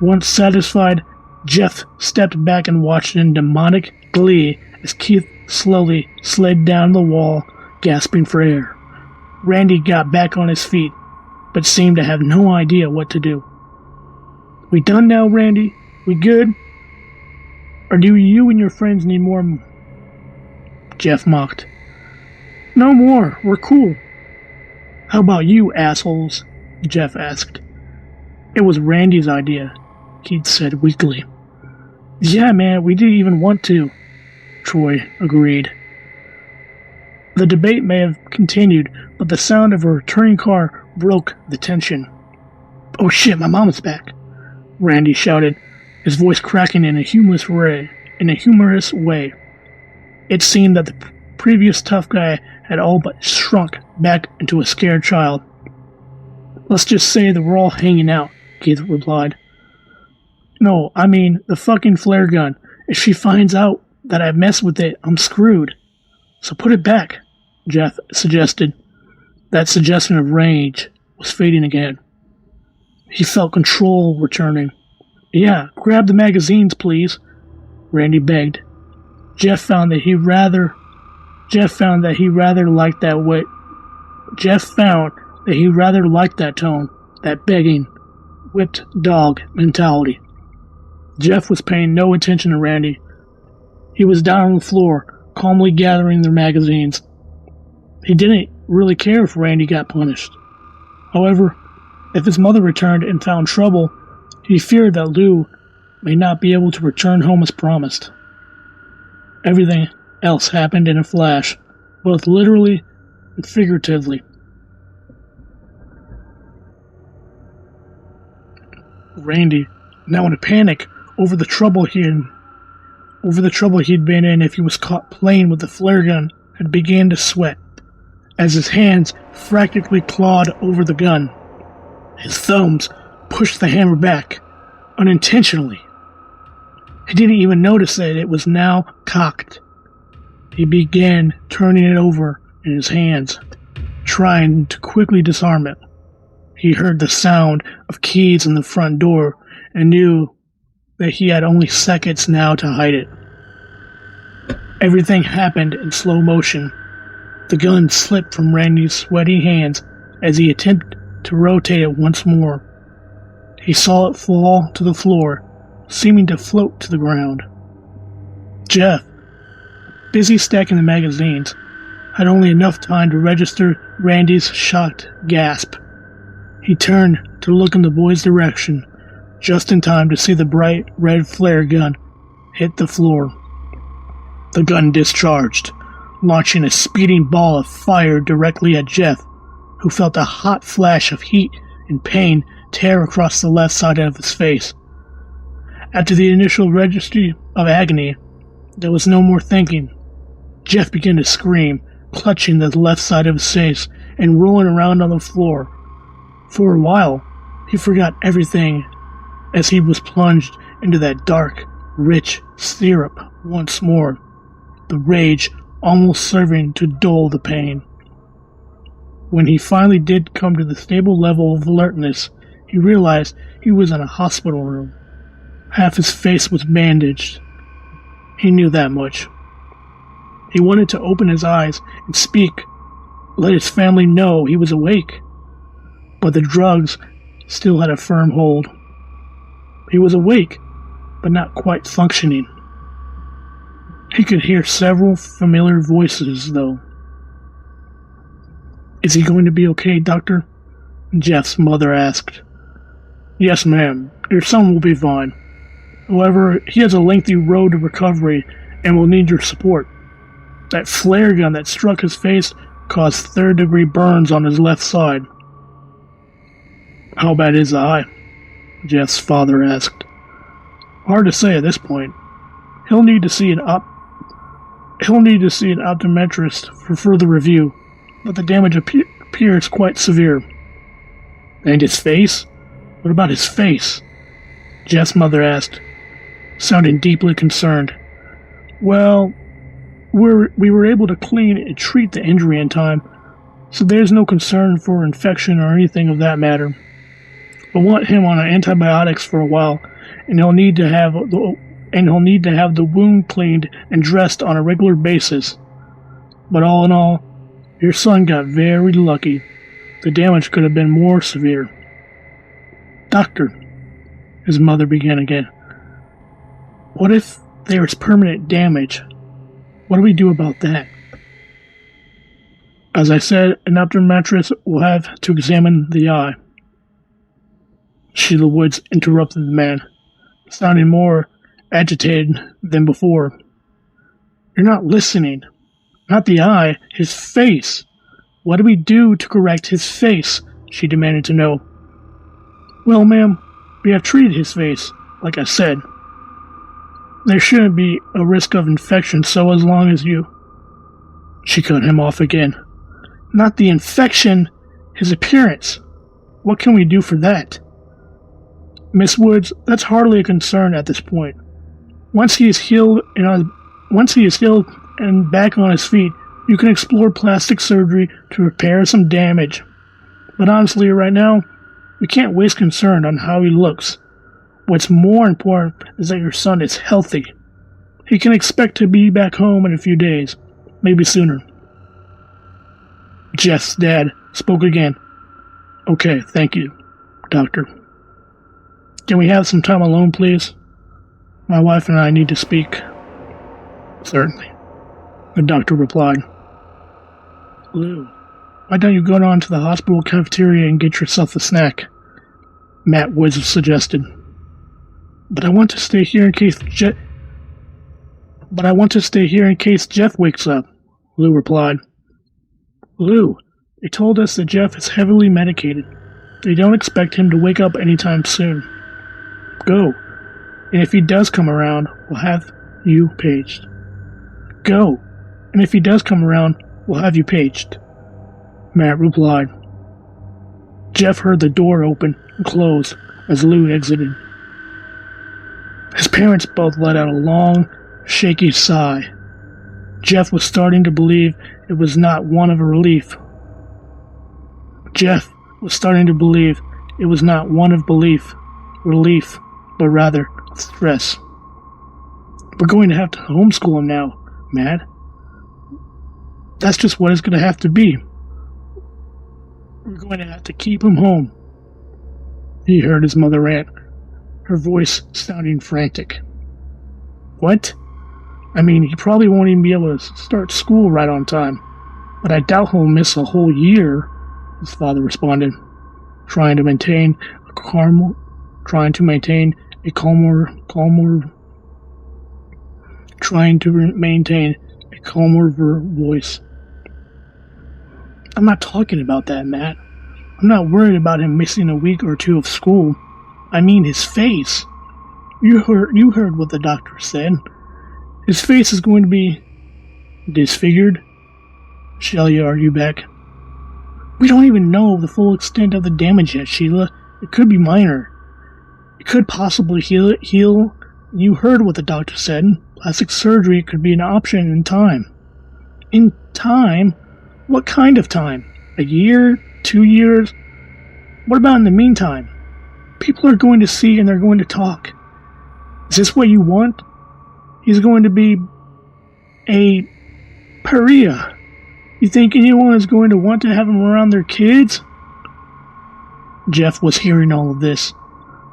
Once satisfied, Jeff stepped back and watched in demonic glee as Keith slowly slid down the wall, gasping for air. Randy got back on his feet, but seemed to have no idea what to do. "We done now, Randy? We good? Or do you and your friends need more?" Jeff mocked. "No more. We're cool." "How about you, assholes?" Jeff asked. "It was Randy's idea," Keith said weakly. "Yeah, man, we didn't even want to," Troy agreed. The debate may have continued, but the sound of a returning car broke the tension. "Oh shit, my mom's back," Randy shouted, his voice cracking in a humorous way. It seemed that the previous tough guy had all but shrunk back into a scared child. "Let's just say that we're all hanging out," Keith replied. "No, I mean the fucking flare gun. If she finds out that I mess with it, I'm screwed. So put it back," Jeff suggested. That suggestion of rage was fading again. He felt control returning. "Yeah, grab the magazines, please," Randy begged. Jeff found that he rather liked that tone, that begging, whipped dog mentality. Jeff was paying no attention to Randy. He was down on the floor, calmly gathering their magazines. He didn't really care if Randy got punished. However, If his mother returned and found trouble, he feared that Lou may not be able to return home as promised. Everything else happened in a flash, both literally and figuratively. Randy, now in a panic over the trouble he'd been in if he was caught playing with the flare gun, had began to sweat as his hands frantically clawed over the gun. His thumbs pushed the hammer back, unintentionally. He didn't even notice that it was now cocked. He began turning it over in his hands, trying to quickly disarm it. He heard the sound of keys in the front door and knew that he had only seconds now to hide it. Everything happened in slow motion. The gun slipped from Randy's sweaty hands as he attempted to rotate it once more. He saw it fall to the floor, seeming to float to the ground. Jeff, busy stacking the magazines, had only enough time to register Randy's shocked gasp. He turned to look in the boy's direction, just in time to see the bright red flare gun hit the floor. The gun discharged, launching a speeding ball of fire directly at Jeff, who felt a hot flash of heat and pain tear across the left side of his face. After the initial registry of agony, there was no more thinking. Jeff began to scream, clutching the left side of his face and rolling around on the floor. For a while, he forgot everything as he was plunged into that dark, rich syrup once more, the rage almost serving to dull the pain. When he finally did come to the stable level of alertness, he realized he was in a hospital room. Half his face was bandaged. He knew that much. He wanted to open his eyes and speak, let his family know he was awake. But the drugs still had a firm hold. He was awake, but not quite functioning. He could hear several familiar voices, though. "Is he going to be okay, Doctor?" Jeff's mother asked. "Yes, ma'am. Your son will be fine. However, he has a lengthy road to recovery and will need your support. That flare gun that struck his face caused third-degree burns on his left side." "How bad is the eye?" Jeff's father asked. "Hard to say at this point. He'll need to see an optometrist for further review, but the damage appears quite severe." "And his face? What about his face?" Jeff's mother asked, sounding deeply concerned. "Well, we were able to clean and treat the injury in time, so there's no concern for infection or anything of that matter. We'll want him on antibiotics for a while, and he'll need to have the wound cleaned and dressed on a regular basis. But all in all, your son got very lucky. The damage could have been more severe." "Doctor," his mother began again, "what if there is permanent damage? What do we do about that?" "As I said, an optometrist will have to examine the eye." Sheila Woods interrupted the man, sounding more agitated than before. "You're not listening. Not the eye, his face. What do we do to correct his face?" she demanded to know. "Well, ma'am, we have treated his face, like I said. There shouldn't be a risk of infection so as long as you..." She cut him off again. "Not the infection, his appearance. What can we do for that?" "Miss Woods, that's hardly a concern at this point. Once he is healed and back on his feet, you can explore plastic surgery to repair some damage. But honestly, right now, we can't waste concern on how he looks. What's more important is that your son is healthy. He can expect to be back home in a few days, maybe sooner." Jeff's dad spoke again. "Okay, thank you, Doctor. Can we have some time alone, please? My wife and I need to speak." "Certainly," the doctor replied. "Lou, why don't you go down to the hospital cafeteria and get yourself a snack? Matt Woods suggested. But I want to stay here in case Jeff wakes up, Lou replied. Lou, they told us that Jeff is heavily medicated. They don't expect him to wake up anytime soon. Go, and if he does come around, we'll have you paged. Go, and if he does come around, we'll have you paged, Matt replied. Jeff heard the door open and close as Lou exited. His parents both let out a long, shaky sigh. Jeff was starting to believe it was not one of relief. Relief, but rather stress. We're going to have to homeschool him now, Matt. That's just what it's going to have to be. We're going to have to keep him home. He heard his mother rant, her voice sounding frantic. What? I mean, he probably won't even be able to start school right on time, but I doubt he'll miss a whole year, his father responded, trying to maintain a calmer voice. I'm not talking about that, Matt. I'm not worried about him missing a week or two of school. I mean his face. You heard what the doctor said. His face is going to be disfigured. Shelley argued back. We don't even know the full extent of the damage yet, Sheila. It could be minor. It could possibly heal. You heard what the doctor said. Plastic surgery could be an option in time. In time? What kind of time? A year? 2 years? What about in the meantime? People are going to see and they're going to talk. Is this what you want? He's going to be a pariah. You think anyone is going to want to have him around their kids? Jeff was hearing all of this,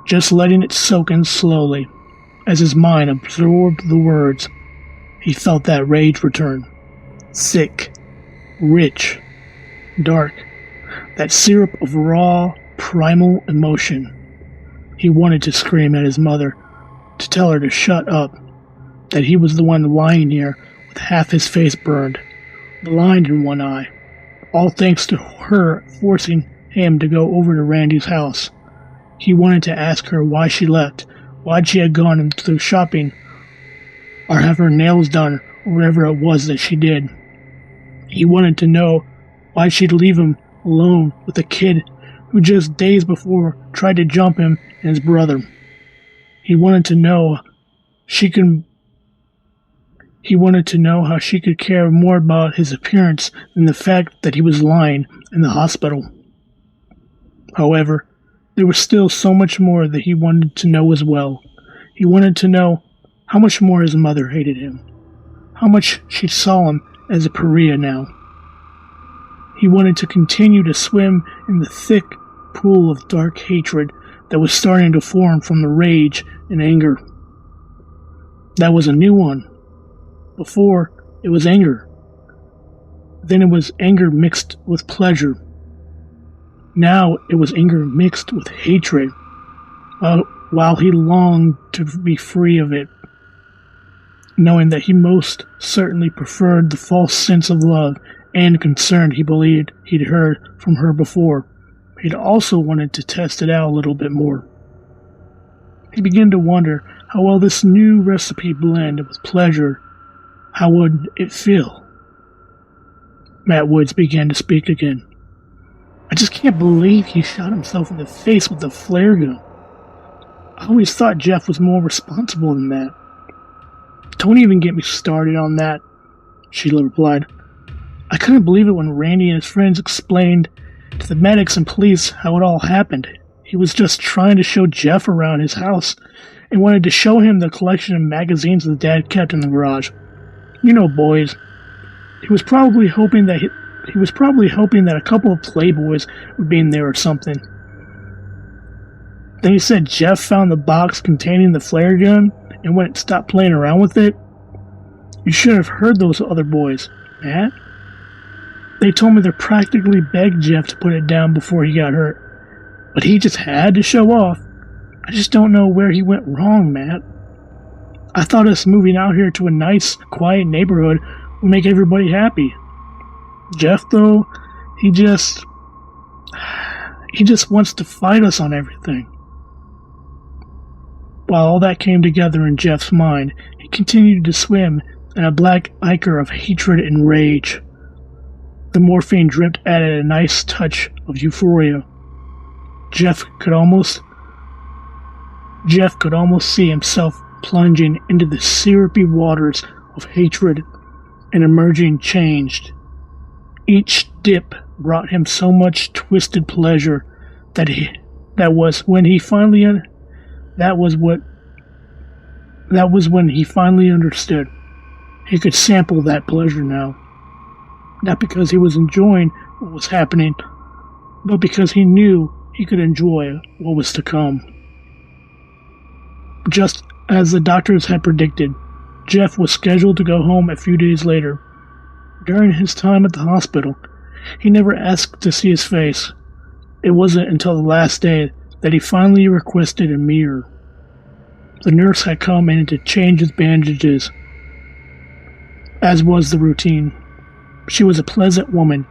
just letting it soak in slowly. As his mind absorbed the words, he felt that rage return. Sick, rich, dark, that syrup of raw, primal emotion. He wanted to scream at his mother, to tell her to shut up, that he was the one lying here with half his face burned, blind in one eye, all thanks to her forcing him to go over to Randy's house. He wanted to ask her why she left, why she had gone into shopping, or have her nails done, or whatever it was that she did. He wanted to know why she'd leave him alone with a kid who just days before tried to jump him and his brother. He wanted to know how she could care more about his appearance than the fact that he was lying in the hospital. However, there was still so much more that he wanted to know as well. He wanted to know how much more his mother hated him, how much she saw him as a pariah now. He wanted to continue to swim in the thick pool of dark hatred that was starting to form from the rage and anger. That was a new one. Before, it was anger. Then it was anger mixed with pleasure. Now it was anger mixed with hatred, while he longed to be free of it, knowing that he most certainly preferred the false sense of love and concern he believed he'd heard from her before. He'd also wanted to test it out a little bit more. He began to wonder how well this new recipe blended with pleasure. How would it feel? Matt Woods began to speak again. I just can't believe he shot himself in the face with a flare gun. I always thought Jeff was more responsible than that. Don't even get me started on that, Sheila replied. I couldn't believe it when Randy and his friends explained to the medics and police how it all happened. He was just trying to show Jeff around his house and wanted to show him the collection of magazines his dad kept in the garage. You know, boys. He was probably hoping that a couple of playboys would be in there or something. Then he said Jeff found the box containing the flare gun and wouldn't stop playing around with it. You should have heard those other boys, Matt. They told me they practically begged Jeff to put it down before he got hurt. But he just had to show off. I just don't know where he went wrong, Matt. I thought us moving out here to a nice, quiet neighborhood would make everybody happy. Jeff, though, he just wants to fight us on everything. While all that came together in Jeff's mind, he continued to swim in a black ichor of hatred and rage. The morphine drip added a nice touch of euphoria. Jeff could almost see himself plunging into the syrupy waters of hatred and emerging changed. Each dip brought him so much twisted pleasure that was when he finally understood. He could sample that pleasure now. Not because he was enjoying what was happening, but because he knew he could enjoy what was to come. Just as the doctors had predicted, Jeff was scheduled to go home a few days later. During his time at the hospital, he never asked to see his face. It wasn't until the last day that he finally requested a mirror. The nurse had come in to change his bandages, as was the routine. She was a pleasant woman.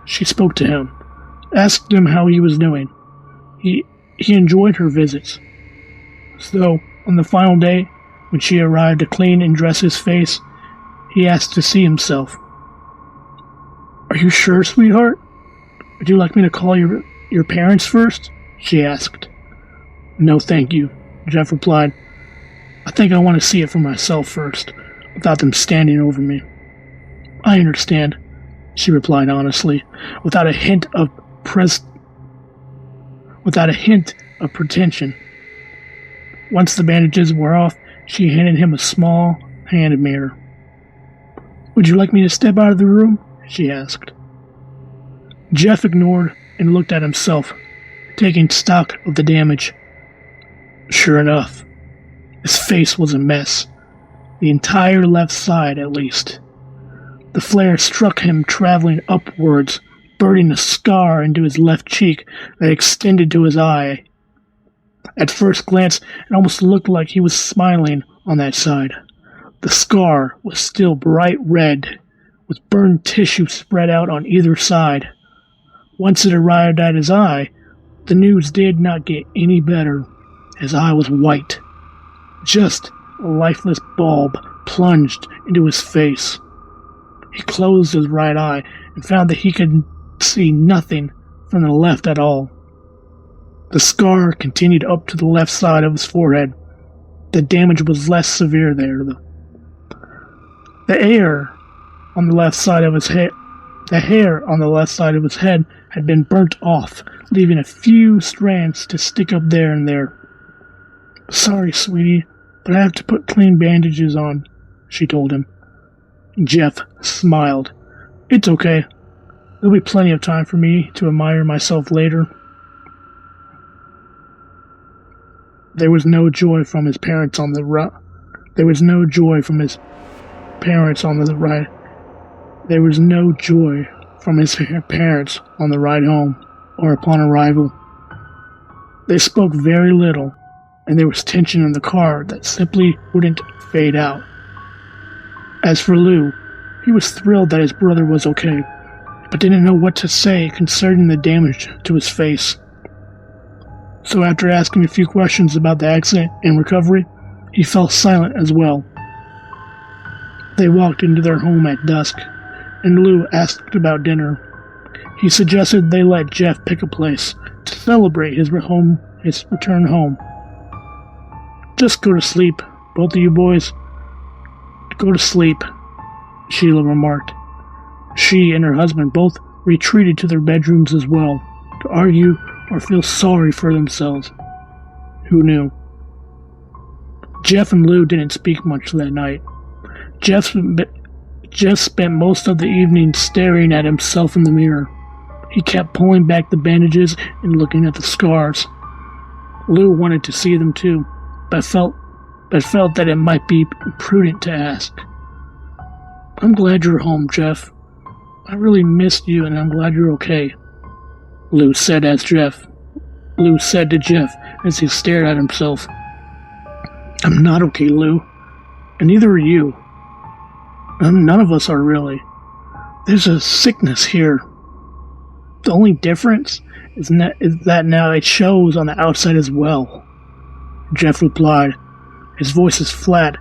She spoke to him, asked him how he was doing. He enjoyed her visits. So, on the final day, when she arrived to clean and dress his face, he asked to see himself. "Are you sure, sweetheart? Would you like me to call your parents first?" she asked. "No, thank you," Jeff replied. "I think I want to see it for myself first, without them standing over me." "I understand," she replied honestly, without a hint of pretension. Once the bandages were off, she handed him a small hand mirror. "Would you like me to step out of the room?" she asked. Jeff ignored and looked at himself, taking stock of the damage. Sure enough, his face was a mess. The entire left side, at least. The flare struck him traveling upwards, burning a scar into his left cheek that extended to his eye. At first glance, it almost looked like he was smiling on that side. The scar was still bright red, with burned tissue spread out on either side. Once it arrived at his eye, the news did not get any better. His eye was white. Just a lifeless bulb plunged into his face. He closed his right eye and found that he could see nothing from the left at all. The scar continued up to the left side of his forehead. The damage was less severe there, though. The hair on the left side of his head had been burnt off, leaving a few strands to stick up there and there. "Sorry, sweetie, but I have to put clean bandages on," she told him. Jeff smiled. "It's okay. There'll be plenty of time for me to admire myself later." There was no joy from his parents on the right. There was no joy from his parents on the ride home or upon arrival. They spoke very little, and there was tension in the car that simply wouldn't fade out. As for Lou, he was thrilled that his brother was okay, but didn't know what to say concerning the damage to his face. So after asking a few questions about the accident and recovery, he fell silent as well. They walked into their home at dusk, and Lou asked about dinner. He suggested they let Jeff pick a place to celebrate his return home. "Just go to sleep, both of you boys. Go to sleep," Sheila remarked. She and her husband both retreated to their bedrooms as well, to argue or feel sorry for themselves. Who knew? Jeff and Lou didn't speak much that night. Jeff spent most of the evening staring at himself in the mirror. He kept pulling back the bandages and looking at the scars. Lou wanted to see them too, but felt that it might be prudent to ask. "I'm glad you're home, Jeff. I really missed you, and I'm glad you're okay," Lou said as Jeff Lou said to Jeff as he stared at himself. I'm not okay, Lou. And neither are you. None of us are really. There's a sickness here. The only difference is that now it shows on the outside as well. Jeff replied, his voice as flat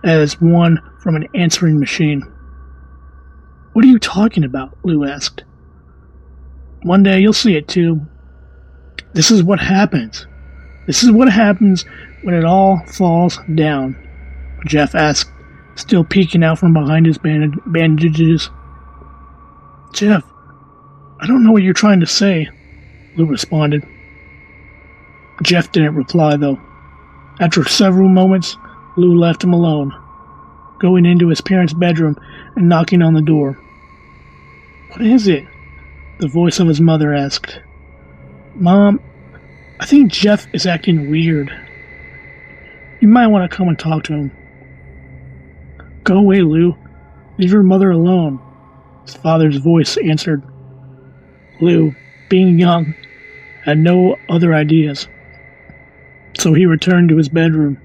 as one from an answering machine. What are you talking about? Lou asked. One day you'll see it too. This is what happens. This is what happens when it all falls down, Jeff asked, still peeking out from behind his bandages. Jeff, I don't know what you're trying to say, Lou responded. Jeff didn't reply, though. After several moments, Lou left him alone, going into his parents' bedroom and knocking on the door. What is it? The voice of his mother asked. Mom, I think Jeff is acting weird. You might want to come and talk to him. Go away, Lou. Leave your mother alone, his father's voice answered. Lou, being young, had no other ideas, so he returned to his bedroom.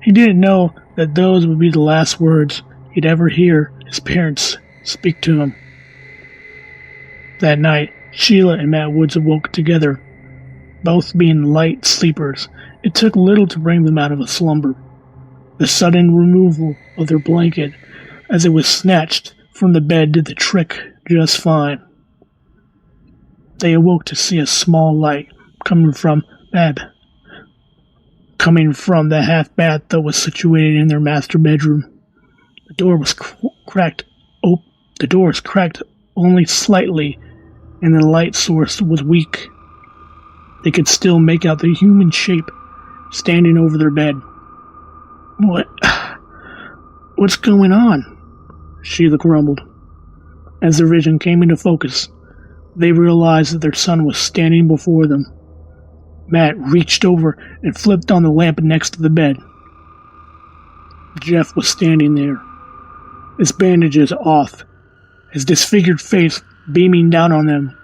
He didn't know that those would be the last words he'd ever hear his parents speak to him. That night, Sheila and Matt Woods awoke together, both being light sleepers. It took little to bring them out of a slumber. The sudden removal of their blanket as it was snatched from the bed did the trick just fine. They awoke to see a small light coming from the half bath that was situated in their master bedroom. The door was cracked. The door was cracked only slightly, and the light source was weak. They could still make out the human shape standing over their bed. What's going on? Sheila grumbled. As their vision came into focus, they realized that their son was standing before them. Matt reached over and flipped on the lamp next to the bed. Jeff was standing there, his bandages off, his disfigured face beaming down on them.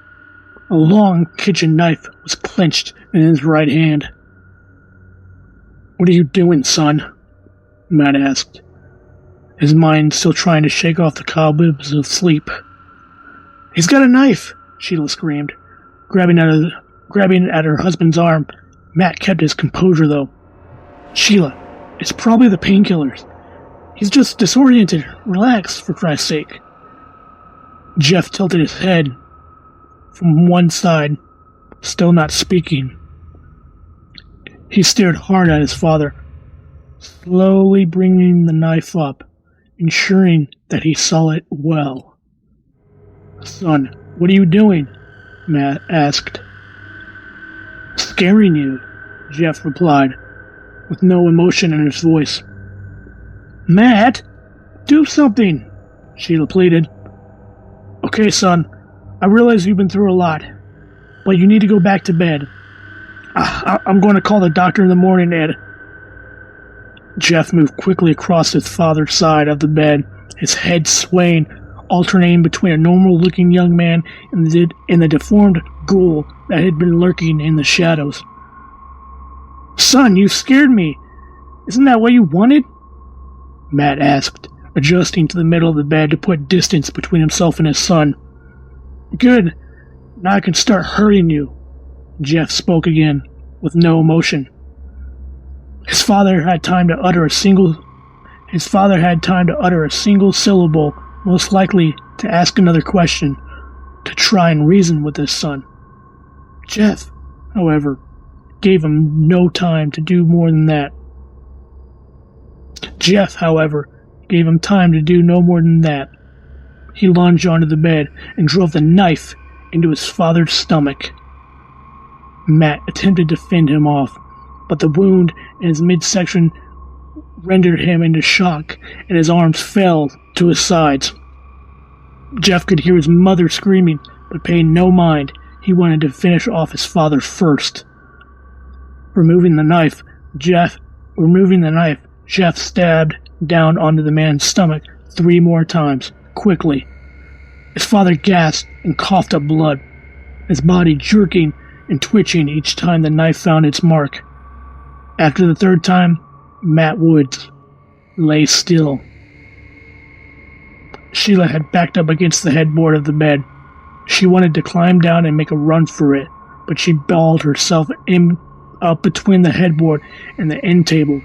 A long kitchen knife was clenched in his right hand. What are you doing, son? Matt asked, his mind still trying to shake off the cobwebs of sleep. He's got a knife, Sheila screamed, grabbing at her husband's arm. Matt kept his composure, though. Sheila, it's probably the painkillers. He's just disoriented. Relax, for Christ's sake. Jeff tilted his head from one side, still not speaking. He stared hard at his father, slowly bringing the knife up, ensuring that he saw it well. Son, what are you doing? Matt asked. Scaring you, Jeff replied, with no emotion in his voice. Matt, do something, Sheila pleaded. Okay, son, I realize you've been through a lot, but you need to go back to bed. I'm going to call the doctor in the morning, Ed. Jeff moved quickly across his father's side of the bed, his head swaying, alternating between a normal-looking young man and the deformed ghoul that had been lurking in the shadows. Son, you scared me. Isn't that what you wanted? Matt asked, adjusting to the middle of the bed to put distance between himself and his son. Good. Now I can start hurting you. Jeff spoke again, with no emotion. His father had time to utter a single syllable, most likely to ask another question, to try and reason with his son. Jeff, however, gave him no time to do more than that. He lunged onto the bed and drove the knife into his father's stomach. Matt attempted to fend him off, but the wound in his midsection rendered him into shock, and his arms fell to his sides. Jeff could hear his mother screaming, but paying no mind. He wanted to finish off his father first. Removing the knife, Jeff stabbed down onto the man's stomach 3 more times, quickly. His father gasped and coughed up blood, his body jerking and twitching each time the knife found its mark. After the third time, Matt Woods lay still. Sheila had backed up against the headboard of the bed. She wanted to climb down and make a run for it, but she balled herself up between the headboard and the end table.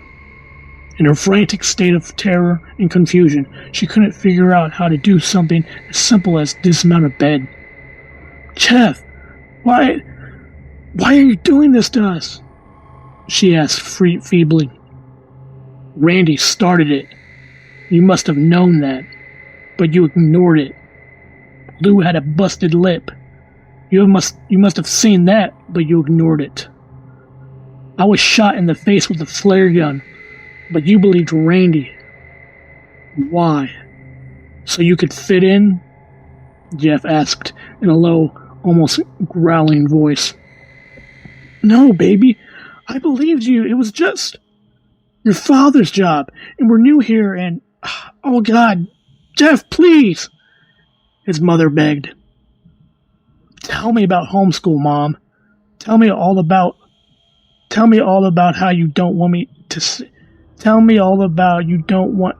In her frantic state of terror and confusion, she couldn't figure out how to do something as simple as dismount a bed. "Jeff, why are you doing this to us?" she asked feebly. "Randy started it. You must have known that, but you ignored it. Lou had a busted lip. You must have seen that, but you ignored it. I was shot in the face with a flare gun, but you believed Randy. Why? So you could fit in?" Jeff asked in a low, almost growling voice. "No, baby. I believed you. It was just your father's job, and we're new here, and... Oh, God. Jeff, please!" his mother begged. "Tell me about homeschool, Mom. Tell me all about how you don't want me to... Tell me all about you don't want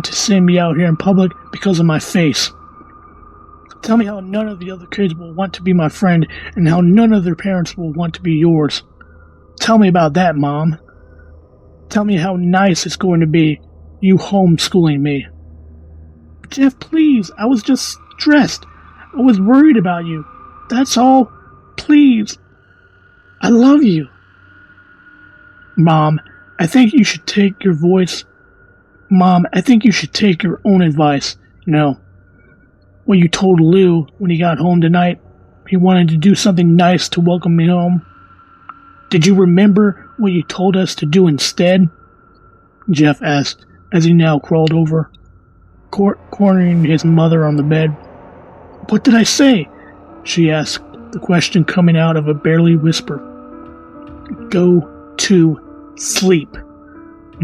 to send me out here in public because of my face. Tell me how none of the other kids will want to be my friend and how none of their parents will want to be yours. Tell me about that, Mom. Tell me how nice it's going to be, you homeschooling me." "Jeff, please. I was just stressed. I was worried about you. That's all. Please. I love you." Mom, I think you should take your own advice. What you told Lou when he got home tonight, he wanted to do something nice to welcome me home. Did you remember what you told us to do instead?" Jeff asked as he now crawled over, cornering his mother on the bed. "What did I say?" she asked, the question coming out of a barely whisper. "Go to sleep,"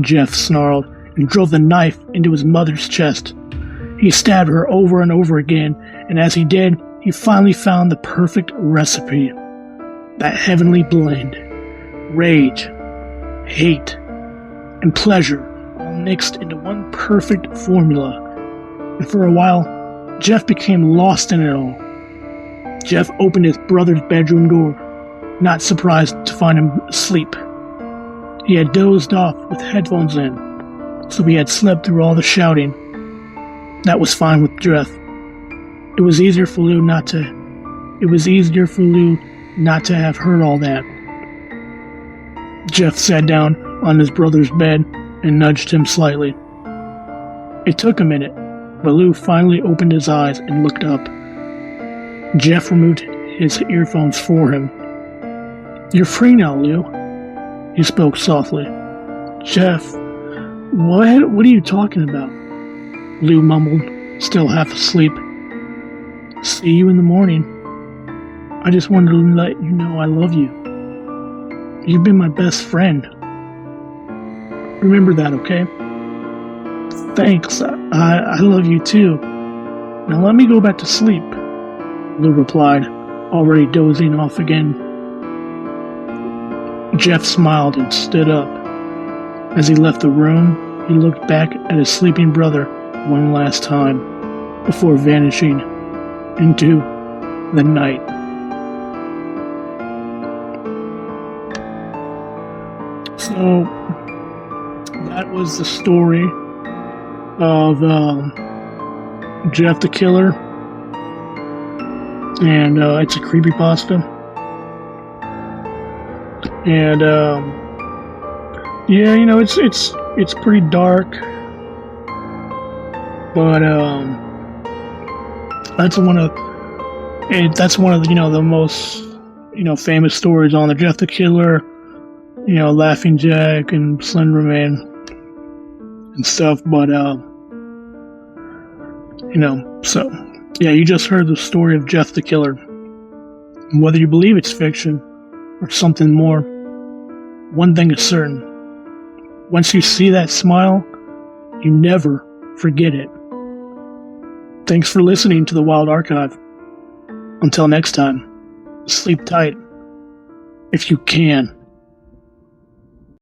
Jeff snarled and drove the knife into his mother's chest. He stabbed her over and over again, and as he did, he finally found the perfect recipe. That heavenly blend. Rage, hate, and pleasure all mixed into one perfect formula. And for a while, Jeff became lost in it all. Jeff opened his brother's bedroom door, not surprised to find him asleep. He had dozed off with headphones in, so he had slept through all the shouting. That was fine with Jeff. It was easier for Lou not to have heard all that. Jeff sat down on his brother's bed and nudged him slightly. It took a minute, but Lou finally opened his eyes and looked up. Jeff removed his earphones for him. "You're free now, Lou," he spoke softly. "Jeff, what are you talking about?" Lou mumbled, still half asleep. "See you in the morning. I just wanted to let you know I love you. You've been my best friend. Remember that, okay?" "Thanks. I love you too. Now let me go back to sleep," Lou replied, already dozing off again. Jeff smiled and stood up. As he left the room, he looked back at his sleeping brother one last time before vanishing into the night. So that was the story of Jeff the Killer, and it's a creepypasta. And yeah, it's pretty dark, but that's one of the most famous stories on the Jeff the Killer, Laughing Jack and Slenderman and stuff. But so yeah, you just heard the story of Jeff the Killer. And whether you believe it's fiction or something more, one thing is certain: once you see that smile, you never forget it. Thanks for listening to the Wild Archive. Until next time, sleep tight. If you can.